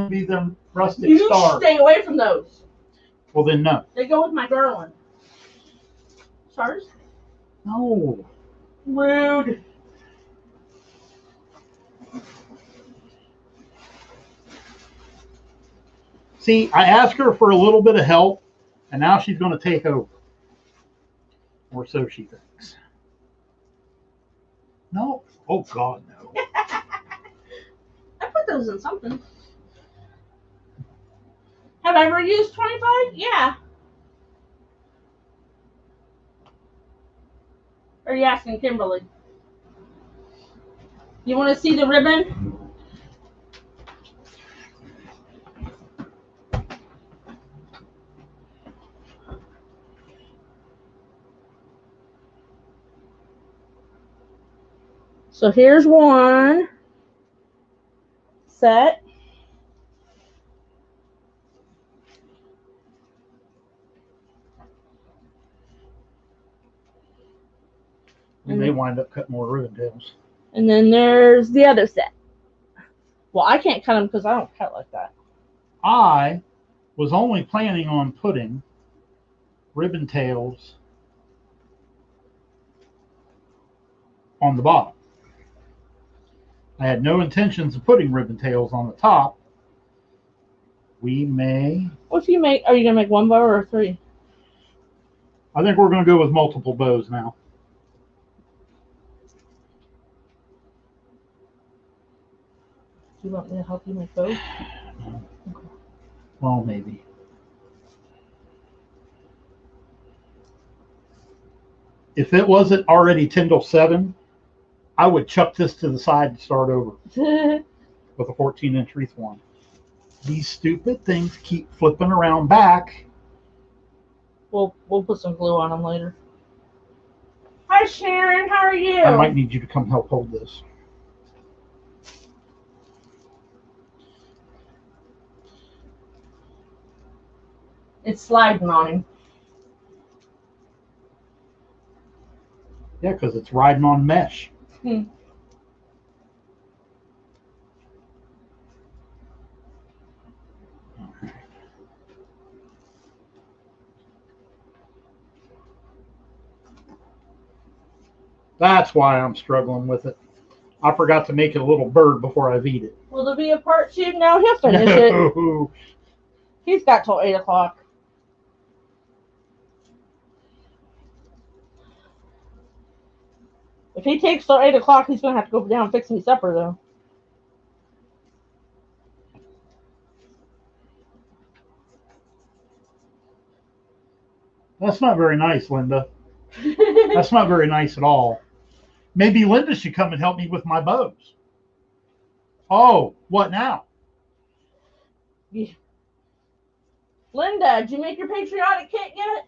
be them rustic You stars. stay away from those. Well, then no. They go with my garland. Stars? No. Rude. See, I asked her for a little bit of help, and now she's going to take over. Or so she thinks. No. Oh, God, no. I put those in something. Have I ever used 25? Yeah. Or are you asking Kimberly? You want to see the ribbon? So here's one set. We may wind up cutting more ribbon tails. And then there's the other set. Well, I can't cut them because I don't cut like that. I was only planning on putting ribbon tails on the bottom. I had no intentions of putting ribbon tails on the top. We may. What if you make? Are you gonna make one bow or three? I think we're going to go with multiple bows now. Do you want me to help you make bows? No. Well, maybe. If it wasn't already Tyndall 7, I would chuck this to the side and start over with a 14-inch wreath one. These stupid things keep flipping around back. We'll put some glue on them later. Hi Sharon, how are you? I might need you to come help hold this. It's sliding on him. Yeah, because it's riding on mesh. That's why I'm struggling with it. I forgot to make it a little bird before I eat it. Will there be a part 2? No, he'll finish it. He's got till 8 o'clock. If he takes till 8 o'clock, he's going to have to go down and fix me supper, though. That's not very nice, Linda. That's not very nice at all. Maybe Linda should come and help me with my bows. Oh, what now? Yeah. Linda, did you make your patriotic kit yet?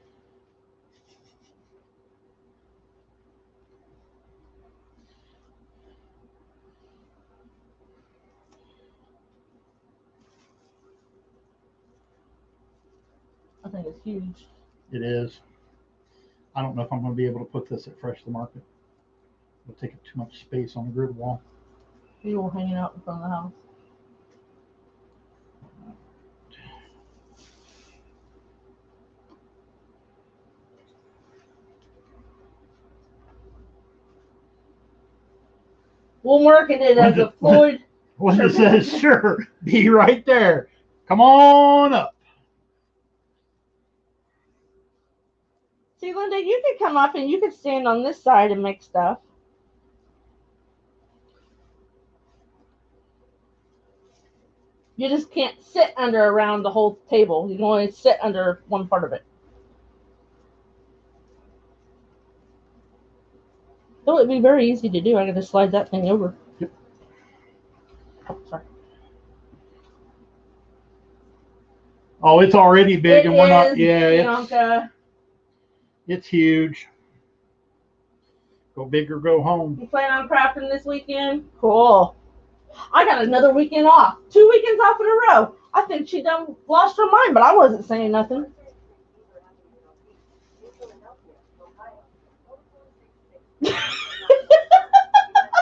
I think it's huge. It is. I don't know if I'm going to be able to put this at Fresh to Market. It'll take up too much space on the grid wall. You will hang it out in front of the house. We'll market it as a Floyd. Linda says, sure, be right there. Come on up. See, Linda, you could come up and you could stand on this side and make stuff. You just can't sit under around the whole table. You can only sit under one part of it. So it'd be very easy to do. I got to slide that thing over. Yep. Oh, sorry. Oh, it's already big, and we're not. Yeah, it's huge. Go big or go home. You plan on crafting this weekend? Cool. I got another weekend off. 2 weekends off in a row. I think she done lost her mind, but I wasn't saying nothing.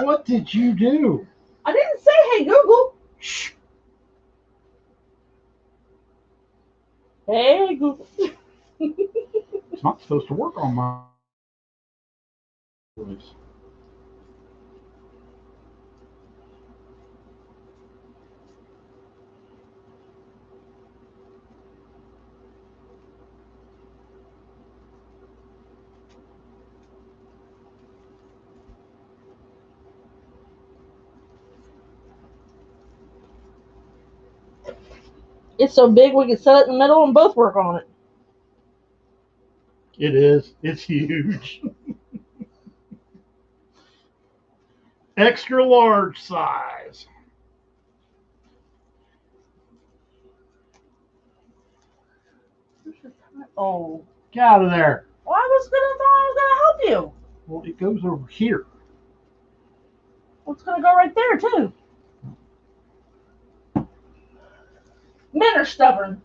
What did you do? I didn't say, hey, Google. Shh. Hey, Google. It's not supposed to work on my voice. It's so big we can set it in the middle and both work on it. It is. It's huge. Extra large size. Oh. Get out of there. Well, I was gonna help you. Well, it goes over here. Well, it's gonna go right there too. Men are stubborn.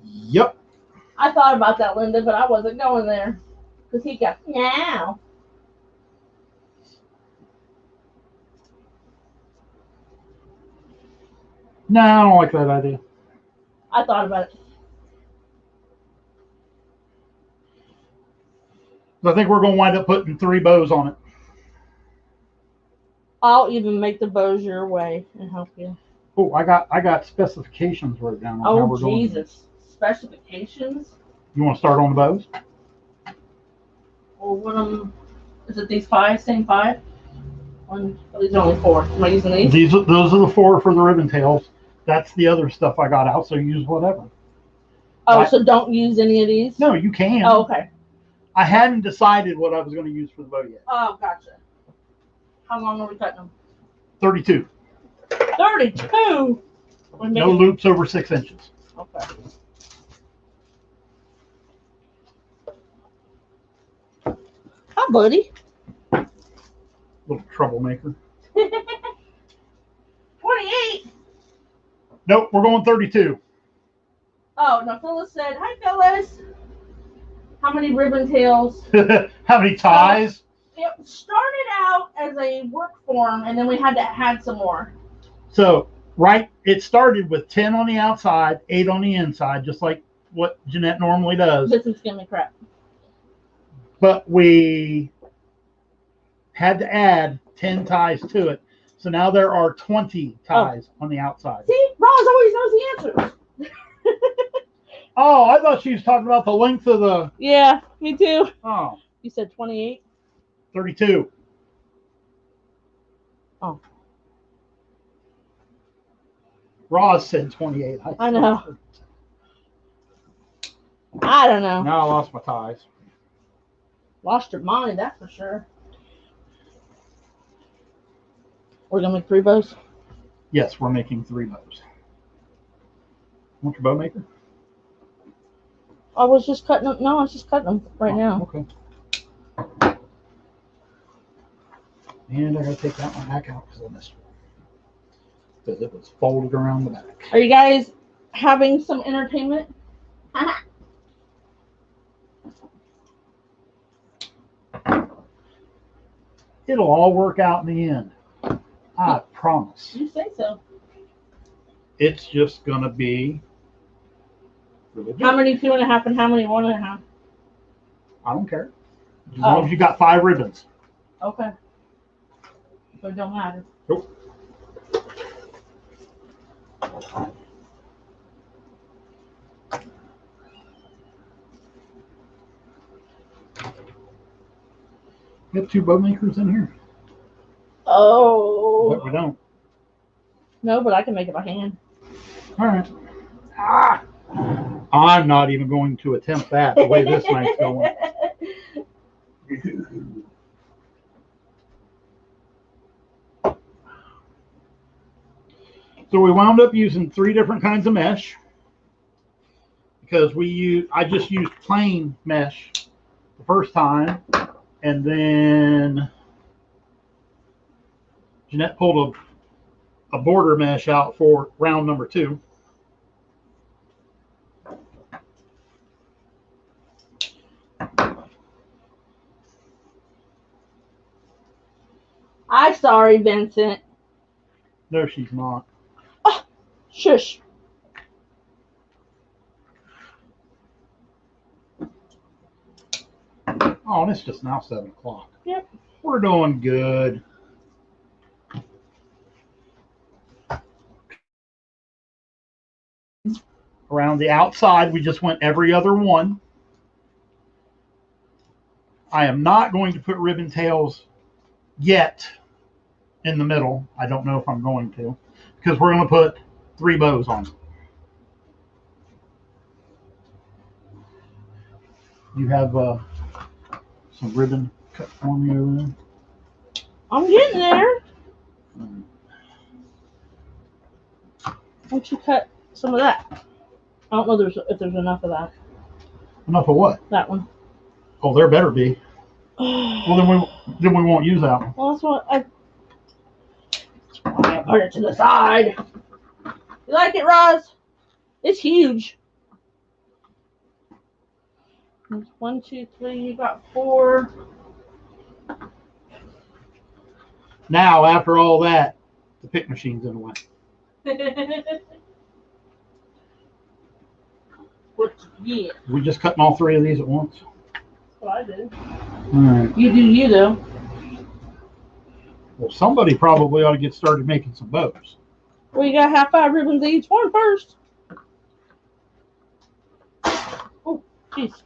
Yep. I thought about that, Linda, but I wasn't going there because he got now. No, I don't like that idea. I thought about it. I think we're going to wind up putting 3 bows on it. I'll even make the bows your way and help you. Oh, I got specifications wrote down on how we're doing. Oh, Jesus. Specifications? You want to start on the bows? Well, one of them, is it these 5, same 5? These are only 4. Am I using these? Those are the 4 for the ribbon tails. That's the other stuff I got out, so use whatever. Oh, so don't use any of these? No, you can. Oh, okay. I hadn't decided what I was going to use for the bow yet. Oh, gotcha. How long are we cutting them? 32. 32? No loops over 6 inches. Okay. Hi, buddy. Little troublemaker. 28. Nope, we're going 32. Oh, no, Phyllis said, hi, Phyllis. How many ribbon tails? How many ties? It started out as a work form, and then we had to add some more. So, right, it started with 10 on the outside, 8 on the inside, just like what Jeanette normally does. This is giving me crap. But we had to add 10 ties to it. So now there are 20 ties on the outside. See, Roz always knows the answer. Oh, I thought she was talking about the length of the... Yeah, me too. Oh. You said 28? 32. Oh. Roz said 28. I know. I don't know. Now I lost my ties. Lost your mind, that's for sure. We're gonna make 3 bows. Yes, we're making 3 bows. Want your bow maker? I was just cutting them. No, I was just cutting them right now. Okay. And I gotta take that one back out because I missed it. Because it was folded around the back. Are you guys having some entertainment? It'll all work out in the end. I promise. You say so. It's just gonna be really good. How many 2.5 and how many 1.5? I don't care. As long as you got 5 ribbons. Okay. So it don't matter. Nope. We have 2 bow makers in here. Oh. But we don't. No, but I can make it by hand. All right. Ah! I'm not even going to attempt that the way this night's going. So we wound up using 3 different kinds of mesh because I just used plain mesh the first time, and then Jeanette pulled a border mesh out for round number 2. I'm sorry, Vincent. No, she's not. Oh, shush. Oh, and it's just now 7 o'clock. Yep. We're doing good. Around the outside, we just went every other one. I am not going to put ribbon tails yet in the middle. I don't know if I'm going to, because we're going to put 3 bows on. You have some ribbon cut for me over there? I'm getting there. Why don't you cut some of that? I don't know if there's enough of that. Enough of what? That one. Oh, there better be. Well, then we won't use that one. Well, that's what I put it to the side. You like it, Roz? It's huge. There's 1, 2, 3. You got 4. Now, after all that, the pick machine's in the way. What you get? We just cutting all 3 of these at once. That's what I do. All right. You do you, though. Well, somebody probably ought to get started making some bows. Well, you got 5 ribbons of each one first. Oh, jeez.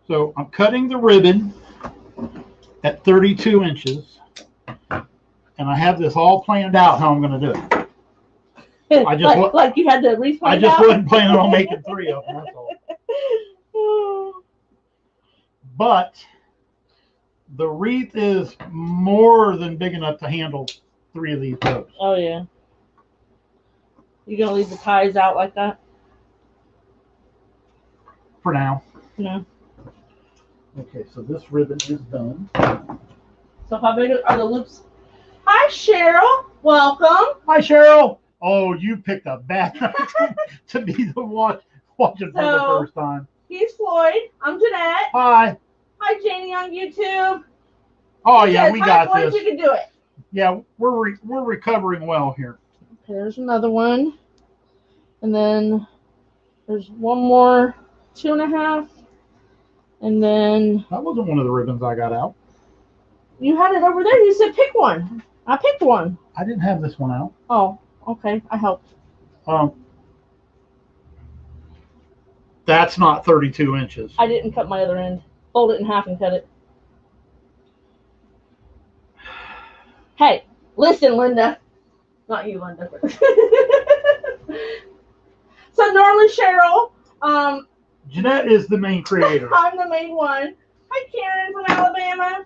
So I'm cutting the ribbon at 32 inches, and I have this all planned out how I'm going to do it. Like you had the wreath planned I just out? wasn't planning on making 3 of them, that's all. But the wreath is more than big enough to handle 3 of these bows. Oh, yeah. You going to leave the ties out like that? For now. No. Okay, so this ribbon is done. So how big are the loops? Hi, Cheryl. Welcome. Hi, Cheryl. Oh, you picked a bad night to be the one watching for the first time. He's Floyd. I'm Jeanette. Hi. Hi, Janie on YouTube. Oh, yeah, we got Floyd, this. You can do it. Yeah, we're recovering well here. Okay, there's another one. And then there's one more 2.5. And then That wasn't one of the ribbons I got out. you had it over there. You said pick one. I picked one. I didn't have this one out. Oh, okay. I helped. That's not 32 inches. I didn't cut my other end. Fold it in half and cut it. Hey, listen, Linda. Not you, Linda. So So normally Cheryl, Jeanette is the main creator. I'm the main one. Hi Karen from Alabama.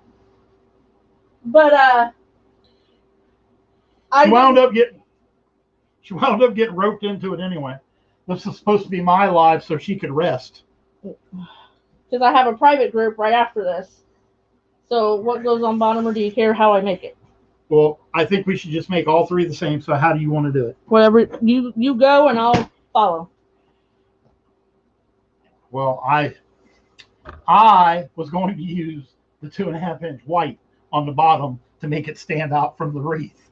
But She wound up getting roped into it anyway. This is supposed to be my live so she could rest. Because I have a private group right after this. So what goes on bottom, or do you care how I make it? Well, I think we should just make all three the same. So how do you want to do it? Whatever you go, and I'll follow. Well, I was going to use the 2.5-inch white on the bottom to make it stand out from the wreath,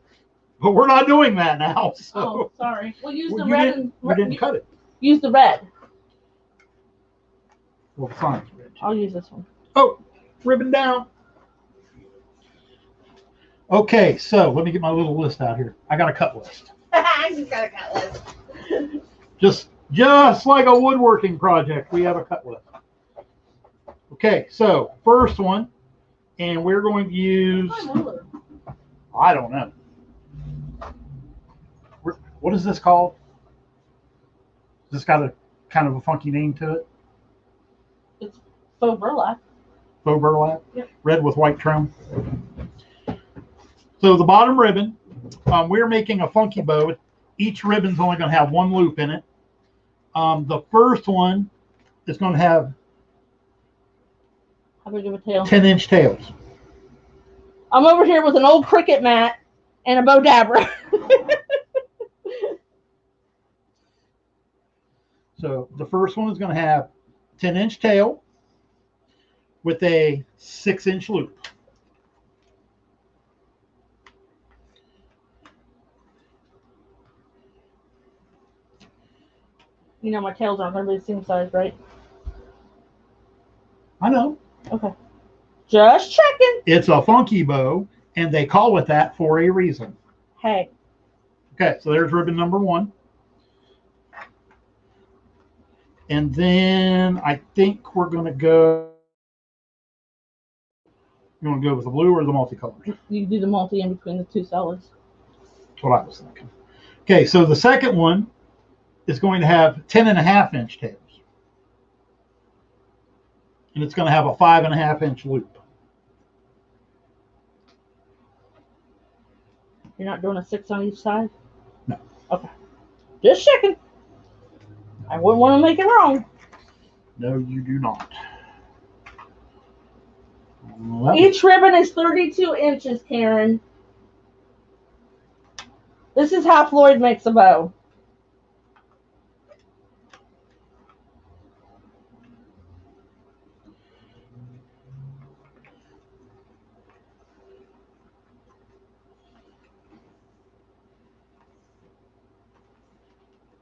but we're not doing that now. So. Oh, sorry. We'll use the you red. You didn't cut it. Use the red. Well, fine. I'll use this one. Oh, ribbon down. Okay, so let me get my little list out here. I got a cut list. I just got a cut list. Just like a woodworking project, we have a cut list. Okay, so first one, and we're going to use, I don't know. What is this called? This got a kind of a funky name to it. It's faux burlap. Faux burlap? Yep. Red with white trim. So the bottom ribbon, we're making a funky bow. Each ribbon's only going to have one loop in it. The first one is going to have how big of a tail? 10-inch tails. I'm over here with an old cricket mat and a bow dabber. So the first one is going to have 10-inch tail with a 6-inch loop. You know my tails aren't going to be the same size, right? I know. Okay. Just checking. It's a funky bow, and they call it that for a reason. Hey. Okay, so there's ribbon number one. And then I think we're going to go. You want to go with the blue or the multicolors? You do the multi in between the two solids. That's what I was thinking. Okay, so the second one is going to have 10.5-inch tails. And it's going to have a 5.5-inch loop. You're not doing a 6 on each side? No. Okay. Just checking. I wouldn't want to make it wrong. No, you do not. Each ribbon is 32 inches, Karen. This is how Floyd makes a bow.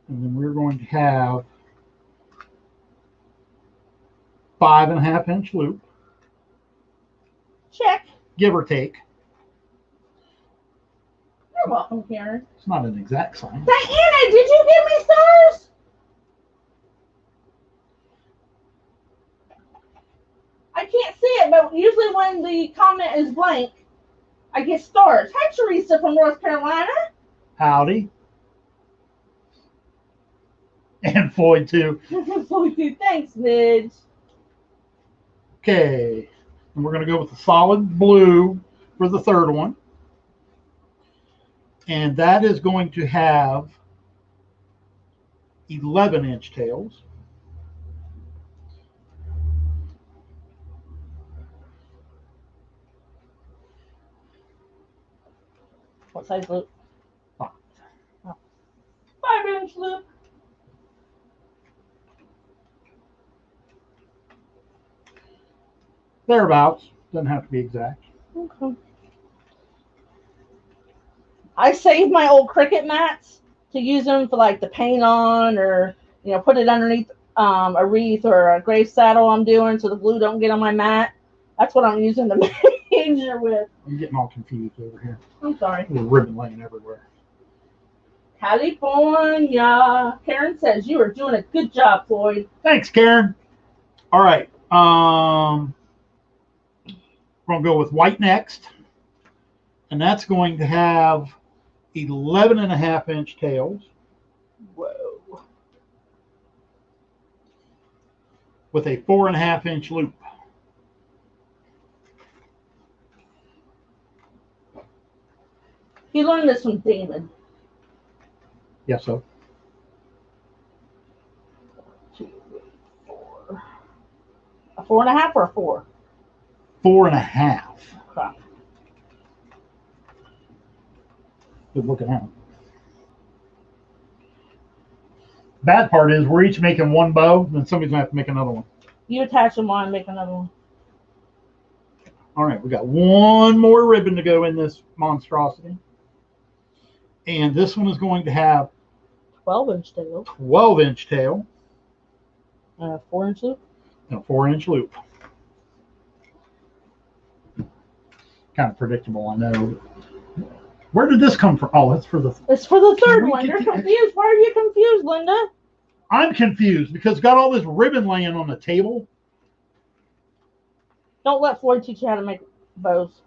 And then we're going to have 5.5-inch loop. Check. Give or take. You're welcome, Karen. It's not an exact science. Diana, did you give me stars? I can't see it, but usually when the comment is blank, I get stars. Hi, Teresa from North Carolina. Howdy. And Floyd, too. Floyd, thanks, Midge. Okay. And we're going to go with the solid blue for the third one. And that is going to have 11-inch tails. What size loop? 5. Oh. 5-inch loop. Thereabouts. Doesn't have to be exact. Okay. I saved my old cricket mats to use them for like the paint on, or put it underneath a wreath or a grave saddle I'm doing so the glue don't get on my mat. That's what I'm using the major with. I'm getting all confused over here. I'm sorry. There's ribbon laying everywhere. California. Karen says you are doing a good job, Floyd. Thanks, Karen. All right. We're going to go with white next. And that's going to have 11.5-inch tails. Whoa. with a 4.5-inch loop. He learned this from David. Yes, so. 2, 4. A 4.5 or a 4? 4.5. Okay. Good looking out. Bad part is we're each making one bow, then somebody's gonna have to make another one. You attach them while I make another one. All right, we got one more ribbon to go in this monstrosity. And this one is going to have 12-inch tail. 12-inch tail. And a 4-inch loop. And a 4-inch loop. Kind of predictable, I know. Where did this come from? Oh, that's for the... It's for the third one. You're confused. Why are you confused, Linda? I'm confused because it's got all this ribbon laying on the table. Don't let Floyd teach you how to make bows.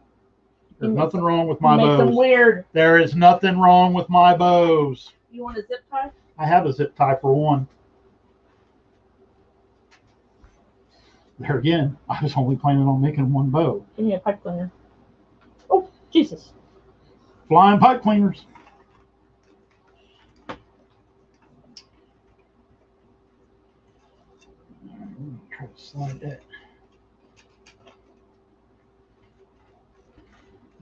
There's nothing wrong with my bows. Makes them weird. There is nothing wrong with my bows. You want a zip tie? I have a zip tie for one. There again, I was only planning on making one bow. Give me a pipe cleaner. Oh, Jesus. Flying pipe cleaners. Try to slide that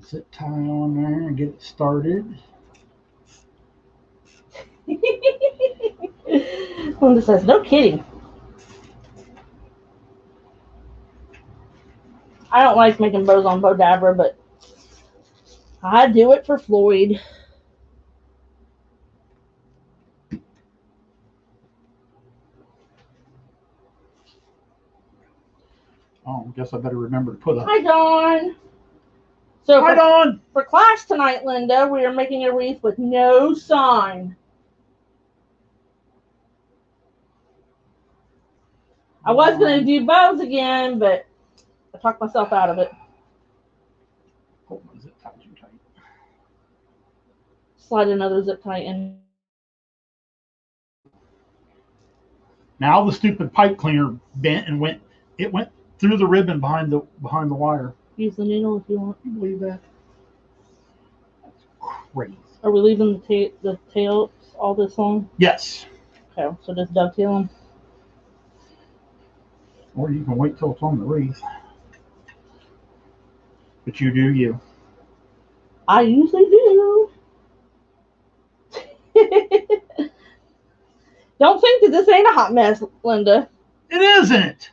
zip tie on there and get it started. Linda says, no kidding. I don't like making bows on Bodabra, but I do it for Floyd. Oh, I guess I better remember to put a... Hi, Dawn. So Hi, Dawn. For class tonight, Linda, we are making a wreath with no sign. I was going to do bows again, but I talked myself out of it. Hold my zip tie too tight. Slide another zip tie in. Now the stupid pipe cleaner bent and went through the ribbon behind the wire. Use the needle if you want. Can you believe that? That's crazy. Are we leaving the tails all this long? Yes. Okay, so just dovetail them. Or you can wait till it's on the wreath. But you do you. I usually do. Don't think that this ain't a hot mess, Linda. It isn't.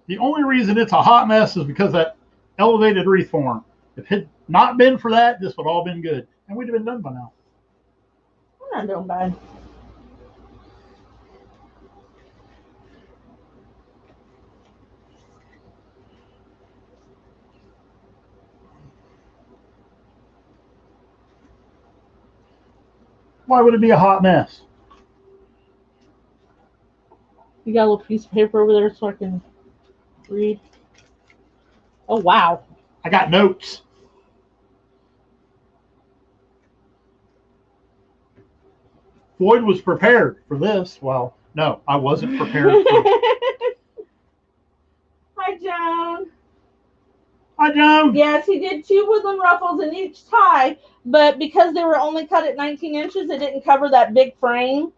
The only reason it's a hot mess is because that elevated wreath form. If it had not been for that, this would all been good. And we'd have been done by now. We're not doing bad. Why would it be a hot mess? You got a little piece of paper over there so I can read. Oh, wow. I got notes. Floyd was prepared for this. Well, no, I wasn't prepared for Hi, Joan. Hi, Joan. Yes, he did 2 woodland ruffles in each tie, but because they were only cut at 19 inches, it didn't cover that big frame.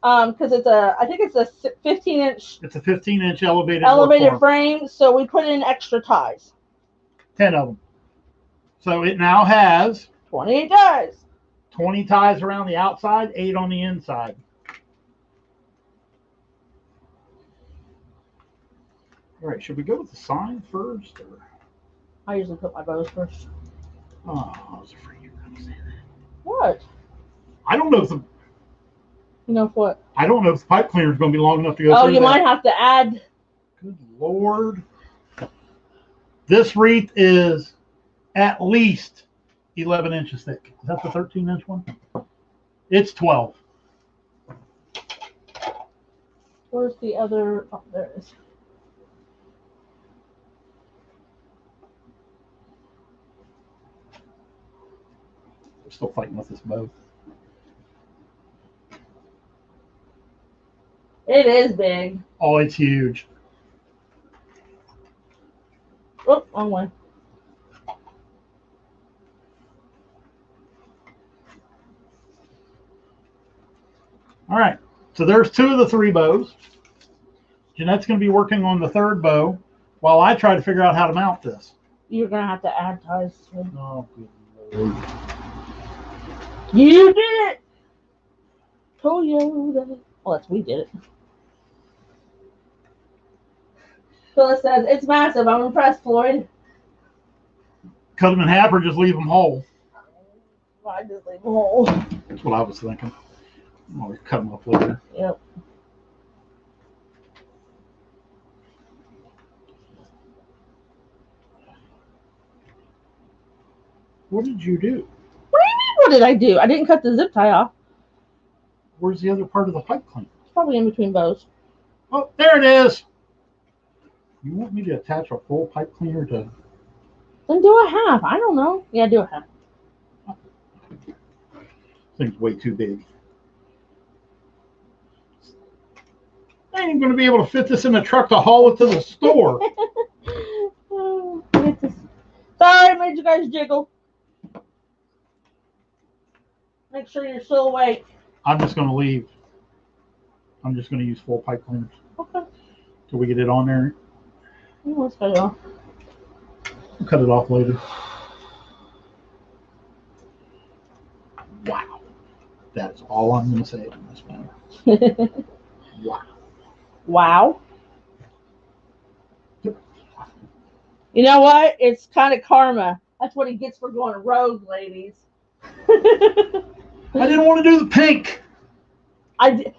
Because I think it's a 15-inch. It's a 15-inch elevated frame, so we put in extra ties. 10 of them. So it now has 28 ties. 20 ties around the outside, 8 on the inside. All right, should we go with the sign first? Or? I usually put my bows first. Oh, I was afraid you were going to say that. What? I don't know if the... You know what? I don't know if the pipe cleaner is going to be long enough to go through Oh, you might have to add... Good Lord. This wreath is at least 11 inches thick. Is that the 13-inch one? It's 12. Where's the other... Oh, there it is. We're still fighting with this bow. It is big. Oh, it's huge. Oh, wrong way. All right. So there's 2 of the 3 bows. Jeanette's going to be working on the 3rd bow while I try to figure out how to mount this. You're going to have to add ties to it. Oh, good Lord. You did it! Toyota. Oh, that's we did it. Phyllis says, it's massive. I'm impressed, Floyd. Cut them in half or just leave them whole? I just leave them whole. That's what I was thinking. I'll cut them up later. Yep. What did you do? What do you mean, what did I do? I didn't cut the zip tie off. Where's the other part of the pipe cleaner? It's probably in between bows. Oh, there it is. You want me to attach a full pipe cleaner to... Then do a half. I don't know. Yeah, do a half. Thing's way too big. I ain't going to be able to fit this in the truck to haul it to the store. Sorry, I made you guys jiggle. Make sure you're still awake. I'm just going to leave. I'm just going to use full pipe cleaners. Okay. Till we get it on there. Let's cut it off. We'll cut it off later. Wow. That's all I'm going to say on this matter. Wow. Wow. You know what? It's kind of karma. That's what he gets for going rogue, ladies. I didn't want to do the pink. I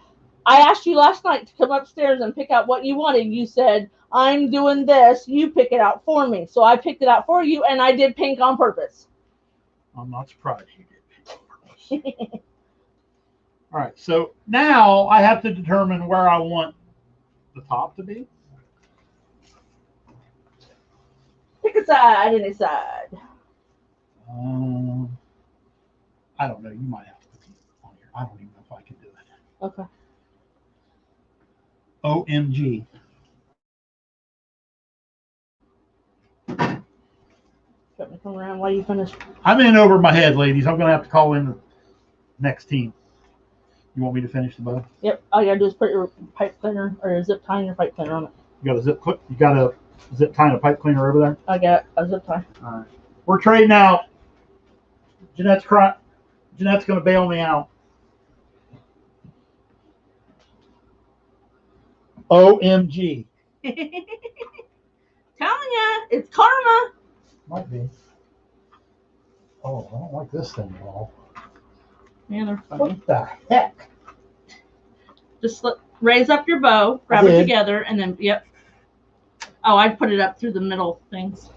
asked you last night to come upstairs and pick out what you wanted. You said, I'm doing this. You pick it out for me. So I picked it out for you, and I did pink on purpose. I'm not surprised you did pink on purpose. All right. So now I have to determine where I want the top to be. Pick a side, any side. I don't know. You might have to put it on here. I don't even know if I can do it. Okay. OMG. Let me come around while you finish. I'm in over my head, ladies. I'm going to have to call in the next team. You want me to finish the bow? Yep. All you got to do is put your pipe cleaner or your zip tie and your pipe cleaner on it. You got a zip clip? You got a zip tie and a pipe cleaner over there? I got a zip tie. All right. We're trading out. Jeanette's crying. Jeanette's going to bail me out. OMG. Telling ya, it's karma. Might be. Oh, I don't like this thing at all. Yeah, they're funny. What the heck? Just raise up your bow, grab it together, and then, yep. Oh, I put it up through the middle things.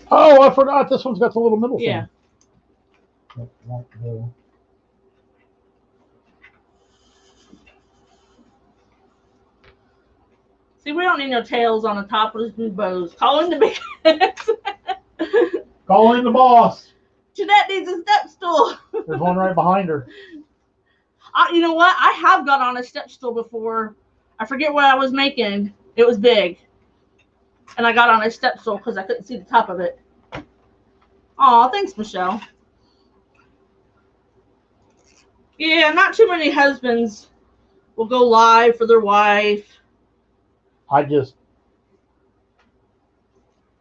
Oh, I forgot. This one's got the little middle thing. Yeah. See, we don't need no tails on the top of these bows. Call in the big Call in the boss. Jeanette needs a step stool. There's one right behind her. You know what? I have got on a step stool before. I forget what I was making. It was big. And I got on a step stool because I couldn't see the top of it. Aw, thanks, Michelle. Yeah, not too many husbands will go live for their wife.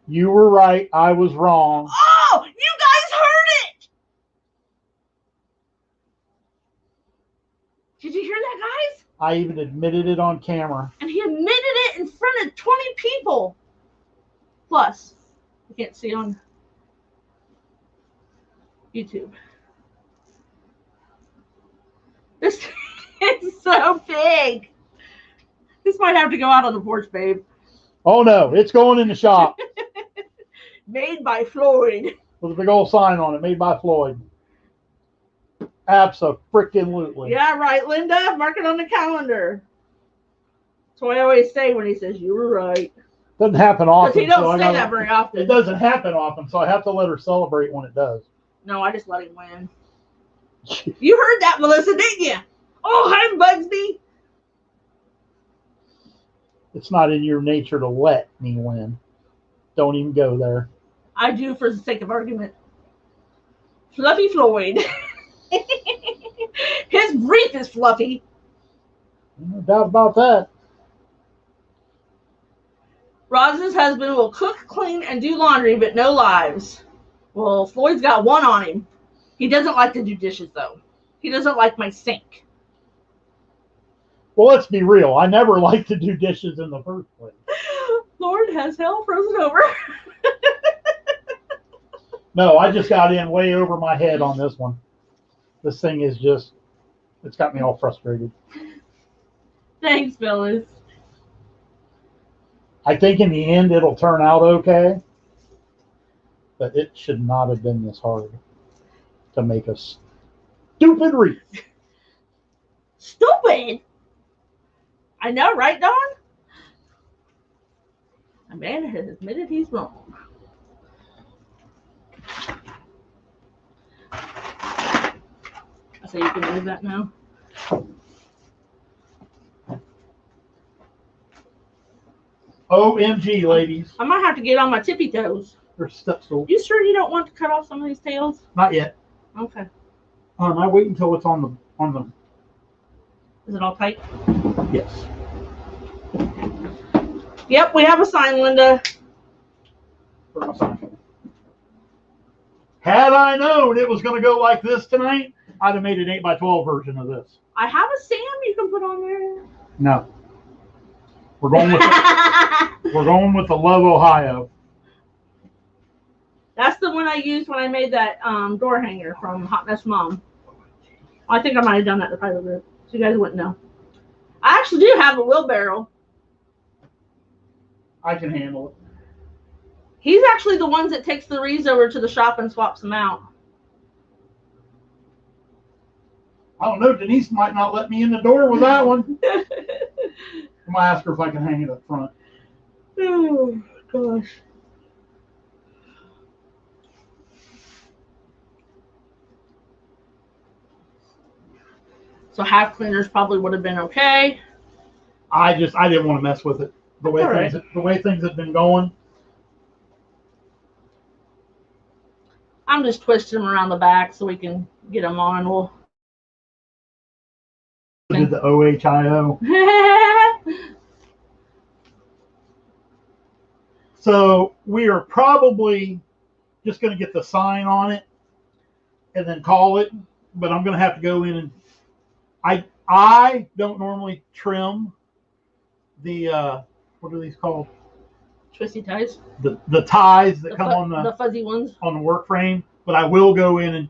You were right. I was wrong. Oh, you guys heard it. Did you hear that, guys? I even admitted it on camera. And he admitted it in front of 20 people. Plus, you can't see on YouTube. This is so big. This might have to go out on the porch, babe. Oh, no. It's going in the shop. Made by Floyd. With a big old sign on it. Made by Floyd. Abso-freaking-lutely. Yeah, right, Linda. Mark it on the calendar. That's what I always say when he says, you were right. Doesn't happen often. Because he don't say that very often. It doesn't happen often, so I have to let her celebrate when it does. No, I just let him win. You heard that, Melissa, didn't you? Oh, hi, Bugsby. It's not in your nature to let me win. Don't even go there. I do for the sake of argument. Fluffy Floyd. His brief is fluffy. No doubt about that. Roz's husband will cook, clean, and do laundry, but no lives. Well, Floyd's got one on him. He doesn't like to do dishes, though. He doesn't like my sink. Well, let's be real. I never liked to do dishes in the first place. Lord, has hell frozen over? No, I just got in way over my head on this one. This thing is just, it's got me all frustrated. Thanks, fellas. I think in the end it'll turn out okay, but it should not have been this hard to make a stupid wreath. Stupid? I know, right, Don? A man has admitted he's wrong. So you can move that now? OMG, ladies. I might have to get on my tippy toes. There's step stool. You sure you don't want to cut off some of these tails? Not yet. Okay. I wait until it's on the. Is it all tight? Yes. Yep, we have a sign, Linda. Had I known it was going to go like this tonight, I'd have made an 8x12 version of this. I have a Sam you can put on there. No. We're going with the Love Ohio. That's the one I used when I made that door hanger from Hot Mess Mom. I think I might have done that in the private group, so you guys wouldn't know. I actually do have a wheelbarrow. I can handle it. He's actually the ones that takes the wreaths over to the shop and swaps them out. I don't know. Denise might not let me in the door with that one. I'm going to ask her if I can hang it up front. Oh, gosh. So half cleaners probably would have been okay. I didn't want to mess with it. The way things have been going. I'm just twisting them around the back so we can get them on. We'll did the OHIO. So we are probably just going to get the sign on it and then call it. But I'm going to have to go in and I don't normally trim the what are these called? Twisty ties. The ties that come on the fuzzy ones on the work frame. But I will go in and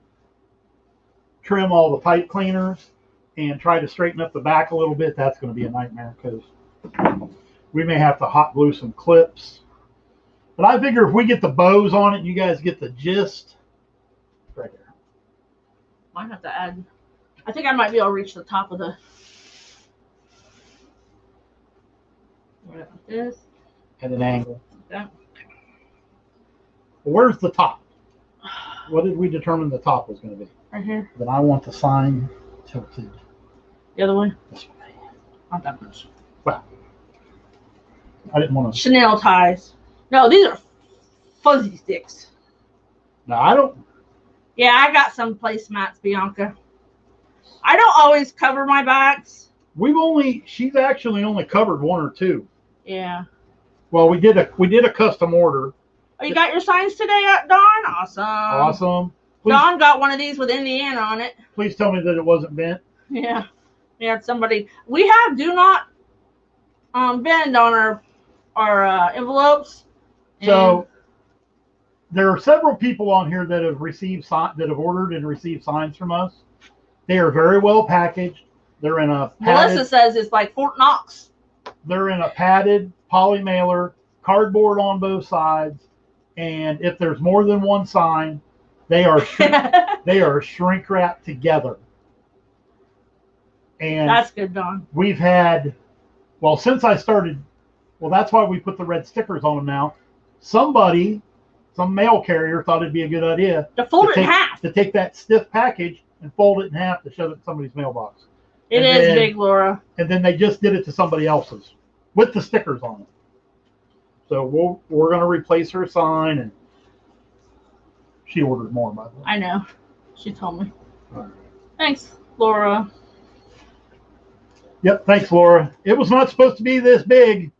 trim all the pipe cleaners and try to straighten up the back a little bit. That's going to be a nightmare because we may have to hot glue some clips. But I figure if we get the bows on it, you guys get the gist. Right there. Might have to add. I think I might be able to reach the top of the. Like this. At an angle. Yeah. Where's the top? What did we determine the top was going to be? Right here. Then I want the sign tilted. The other way? This way. Not that much. Well, I didn't want to. Chanel ties. No, these are fuzzy sticks. No, I don't. Yeah, I got some placemats, Bianca. I don't always cover my backs. She's actually only covered one or two. Yeah. Well, we did a custom order. Oh, you got your signs today, Dawn? Awesome. Awesome. Please, Dawn got one of these with Indiana on it. Please tell me that it wasn't bent. Yeah. We had somebody. We have do not bend on our envelopes. So there are several people on here that have ordered and received signs from us. They are very well packaged. They're in a padded, Melissa says it's like Fort Knox. They're in a padded poly mailer, cardboard on both sides, and if there's more than one sign, they are shrink wrapped together. And that's good, Dawn. We've had, since I started, that's why we put the red stickers on them now. Some mail carrier thought it'd be a good idea to fold it in half. To take that stiff package and fold it in half to shove it in somebody's mailbox. It is big, Laura. And then they just did it to somebody else's. with the stickers on it. So we're going to replace her sign, and she ordered more, by the way. I know. She told me. All right. Thanks, Laura. Yep, thanks, Laura. It was not supposed to be this big.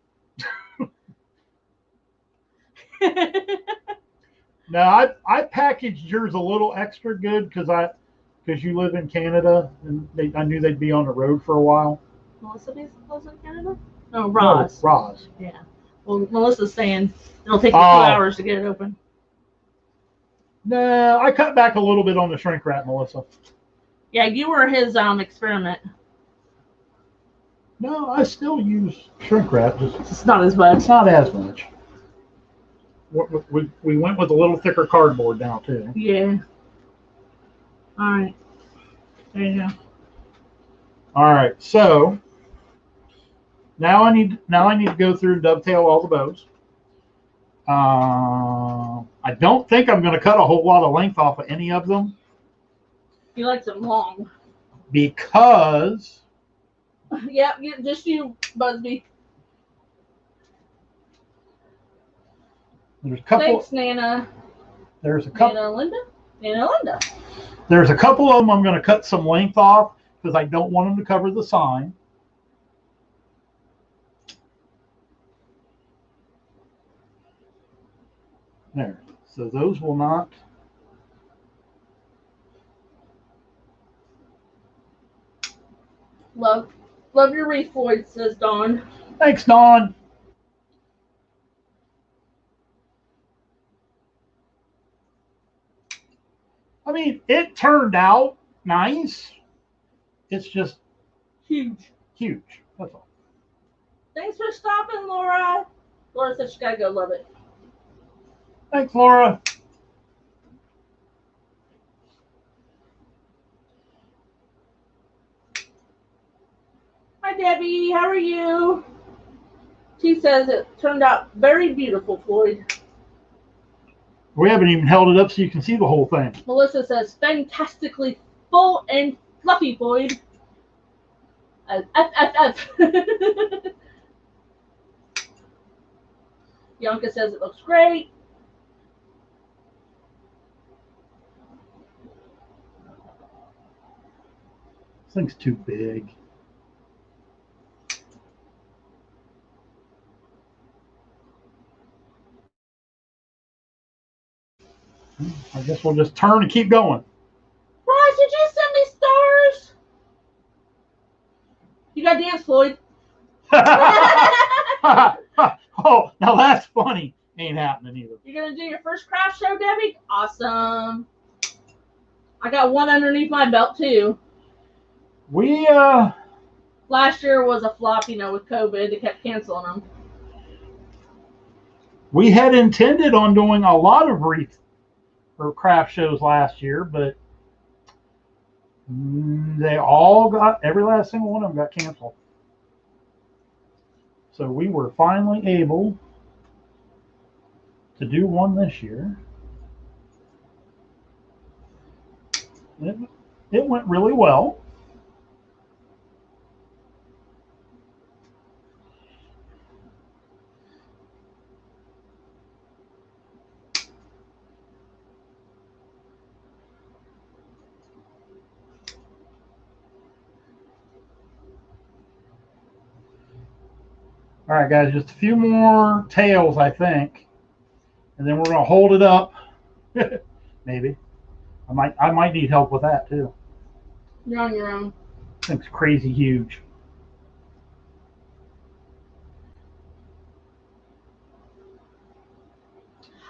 Now, I packaged yours a little extra good because you live in Canada, and I knew they'd be on the road for a while. Melissa lives in Canada? No, Roz. No, Roz. Yeah. Well, Melissa's saying it'll take you 2 hours to get it open. No, I cut back a little bit on the shrink wrap, Melissa. Yeah, you were his experiment. No, I still use shrink wrap. It's not as much. It's not as much. We went with a little thicker cardboard now too. Yeah. All right. There you go. All right. So now I need to go through and dovetail all the bows. I don't think I'm going to cut a whole lot of length off of any of them. You like them long. Because. Yep, just you, Busby. There's a couple. Thanks, Nana. There's a couple. Nana Linda. There's a couple of them I'm going to cut some length off because I don't want them to cover the sign. There. So those will not. Love your wreath, Floyd, says Dawn. Thanks, Dawn. I mean, it turned out nice. It's just huge. That's all. Thanks for stopping, Laura. Laura said she gotta go love it. Thanks, Laura. Hi, Debbie. How are you? She says it turned out very beautiful, Floyd. We haven't even held it up so you can see the whole thing. Melissa says, fantastically full and fluffy, Floyd. F. Bianca says it looks great. This thing's too big. I guess we'll just turn and keep going. Ross, did you send me stars? You got to dance, Floyd. Oh, now that's funny. Ain't happening either. You're going to do your first craft show, Debbie? Awesome. I got one underneath my belt, too. We, Last year was a flop, with COVID. They kept canceling them. We had intended on doing a lot of wreath or craft shows last year, but they all every last single one of them got canceled. So we were finally able to do one this year. It went really well. All right, guys, just a few more tails, I think, and then we're going to hold it up. Maybe. I might need help with that too. You're on your own. Thing's crazy huge.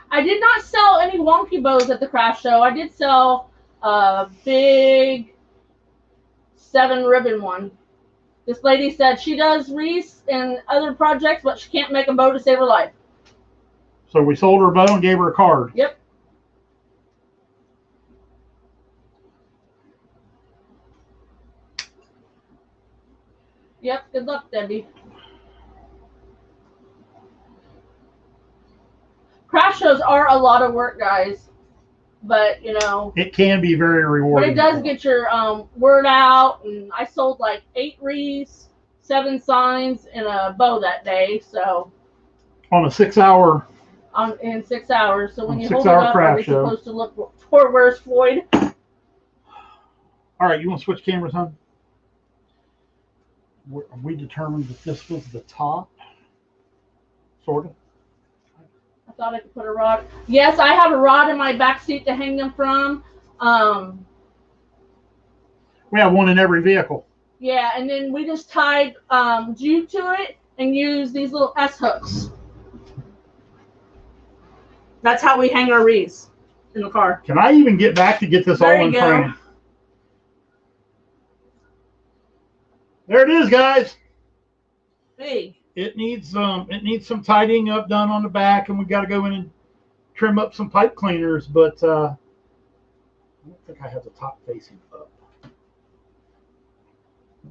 I did not sell any wonky bows at the craft show. I did sell a big 7-ribbon one. This lady said she does wreaths and other projects, but she can't make a bow to save her life. So we sold her a bow and gave her a card. Yep. Yep. Good luck, Debbie. Craft shows are a lot of work, guys. But, it can be very rewarding. But it does get your word out. And I sold like 8 wreaths, 7 signs and a bow that day. So on a 6-hour. In 6 hours. So when you hold it 6-hour up, are craft we show. supposed to look toward where's Floyd? All right, you want to switch cameras, hon? We determined that this was the top, sort of. I thought I could put a rod. Yes, I have a rod in my back seat to hang them from. We have one in every vehicle. Yeah, and then we just tied jute to it and use these little S hooks. That's how we hang our wreaths in the car. Can I even get back to get this There all in you go. frame? There it is, guys. Big. It needs some tidying up done on the back, and we got to go in and trim up some pipe cleaners. But I don't think I have the top facing up.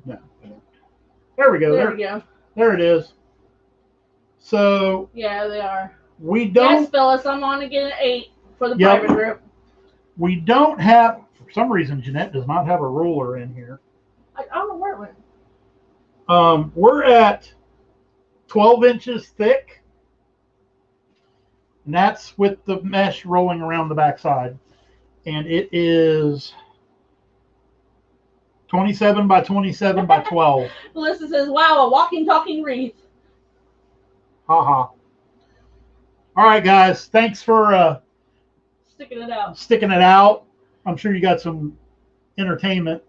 No. There we go. There we go. There it is. So yeah, they are. We don't. Yes, Phyllis, I'm on again at 8 for the private group. We don't have, for some reason, Jeanette does not have a ruler in here. I don't know where it went. We're at 12 inches thick, and that's with the mesh rolling around the backside. And it is 27 by 27 by 12. Melissa says, wow, a walking, talking wreath. Haha. All right, guys. Thanks for sticking it out. Sticking it out. I'm sure you got some entertainment.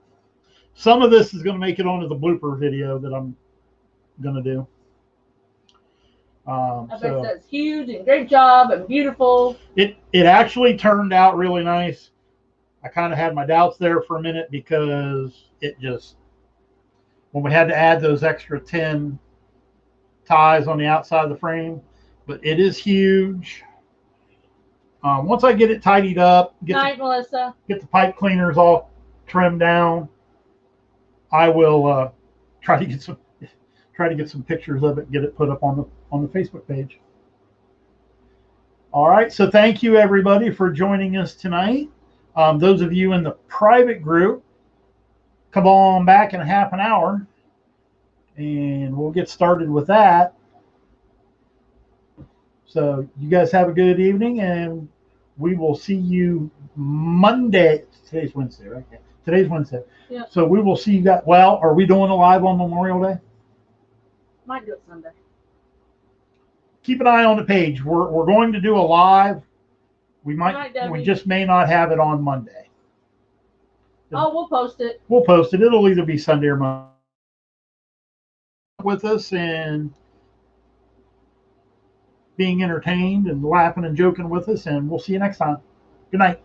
Some of this is going to make it onto the blooper video that I'm going to do. I bet that's huge and great job and beautiful. It actually turned out really nice. I kind of had my doubts there for a minute because it just, when we had to add those extra 10 ties on the outside of the frame, but it is huge. Once I get it tidied up, Melissa. Get the pipe cleaners all trimmed down, I will try to get some pictures of it and get it put up on the Facebook page. All right, so thank you everybody for joining us tonight. Those of you in the private group, come on back in a half an hour and we'll get started with that. So you guys have a good evening, and we will see you Monday. Today's Wednesday, right? Yeah. Today's Wednesday. Yeah. So we will see you guys. Well, are we doing a live on Memorial Day? Might do it Sunday. Keep an eye on the page. We're going to do a live. We just may not have it on Monday. Oh, we'll post it. We'll post it. It'll either be Sunday or Monday. With us and being entertained and laughing and joking with us, and we'll see you next time. Good night.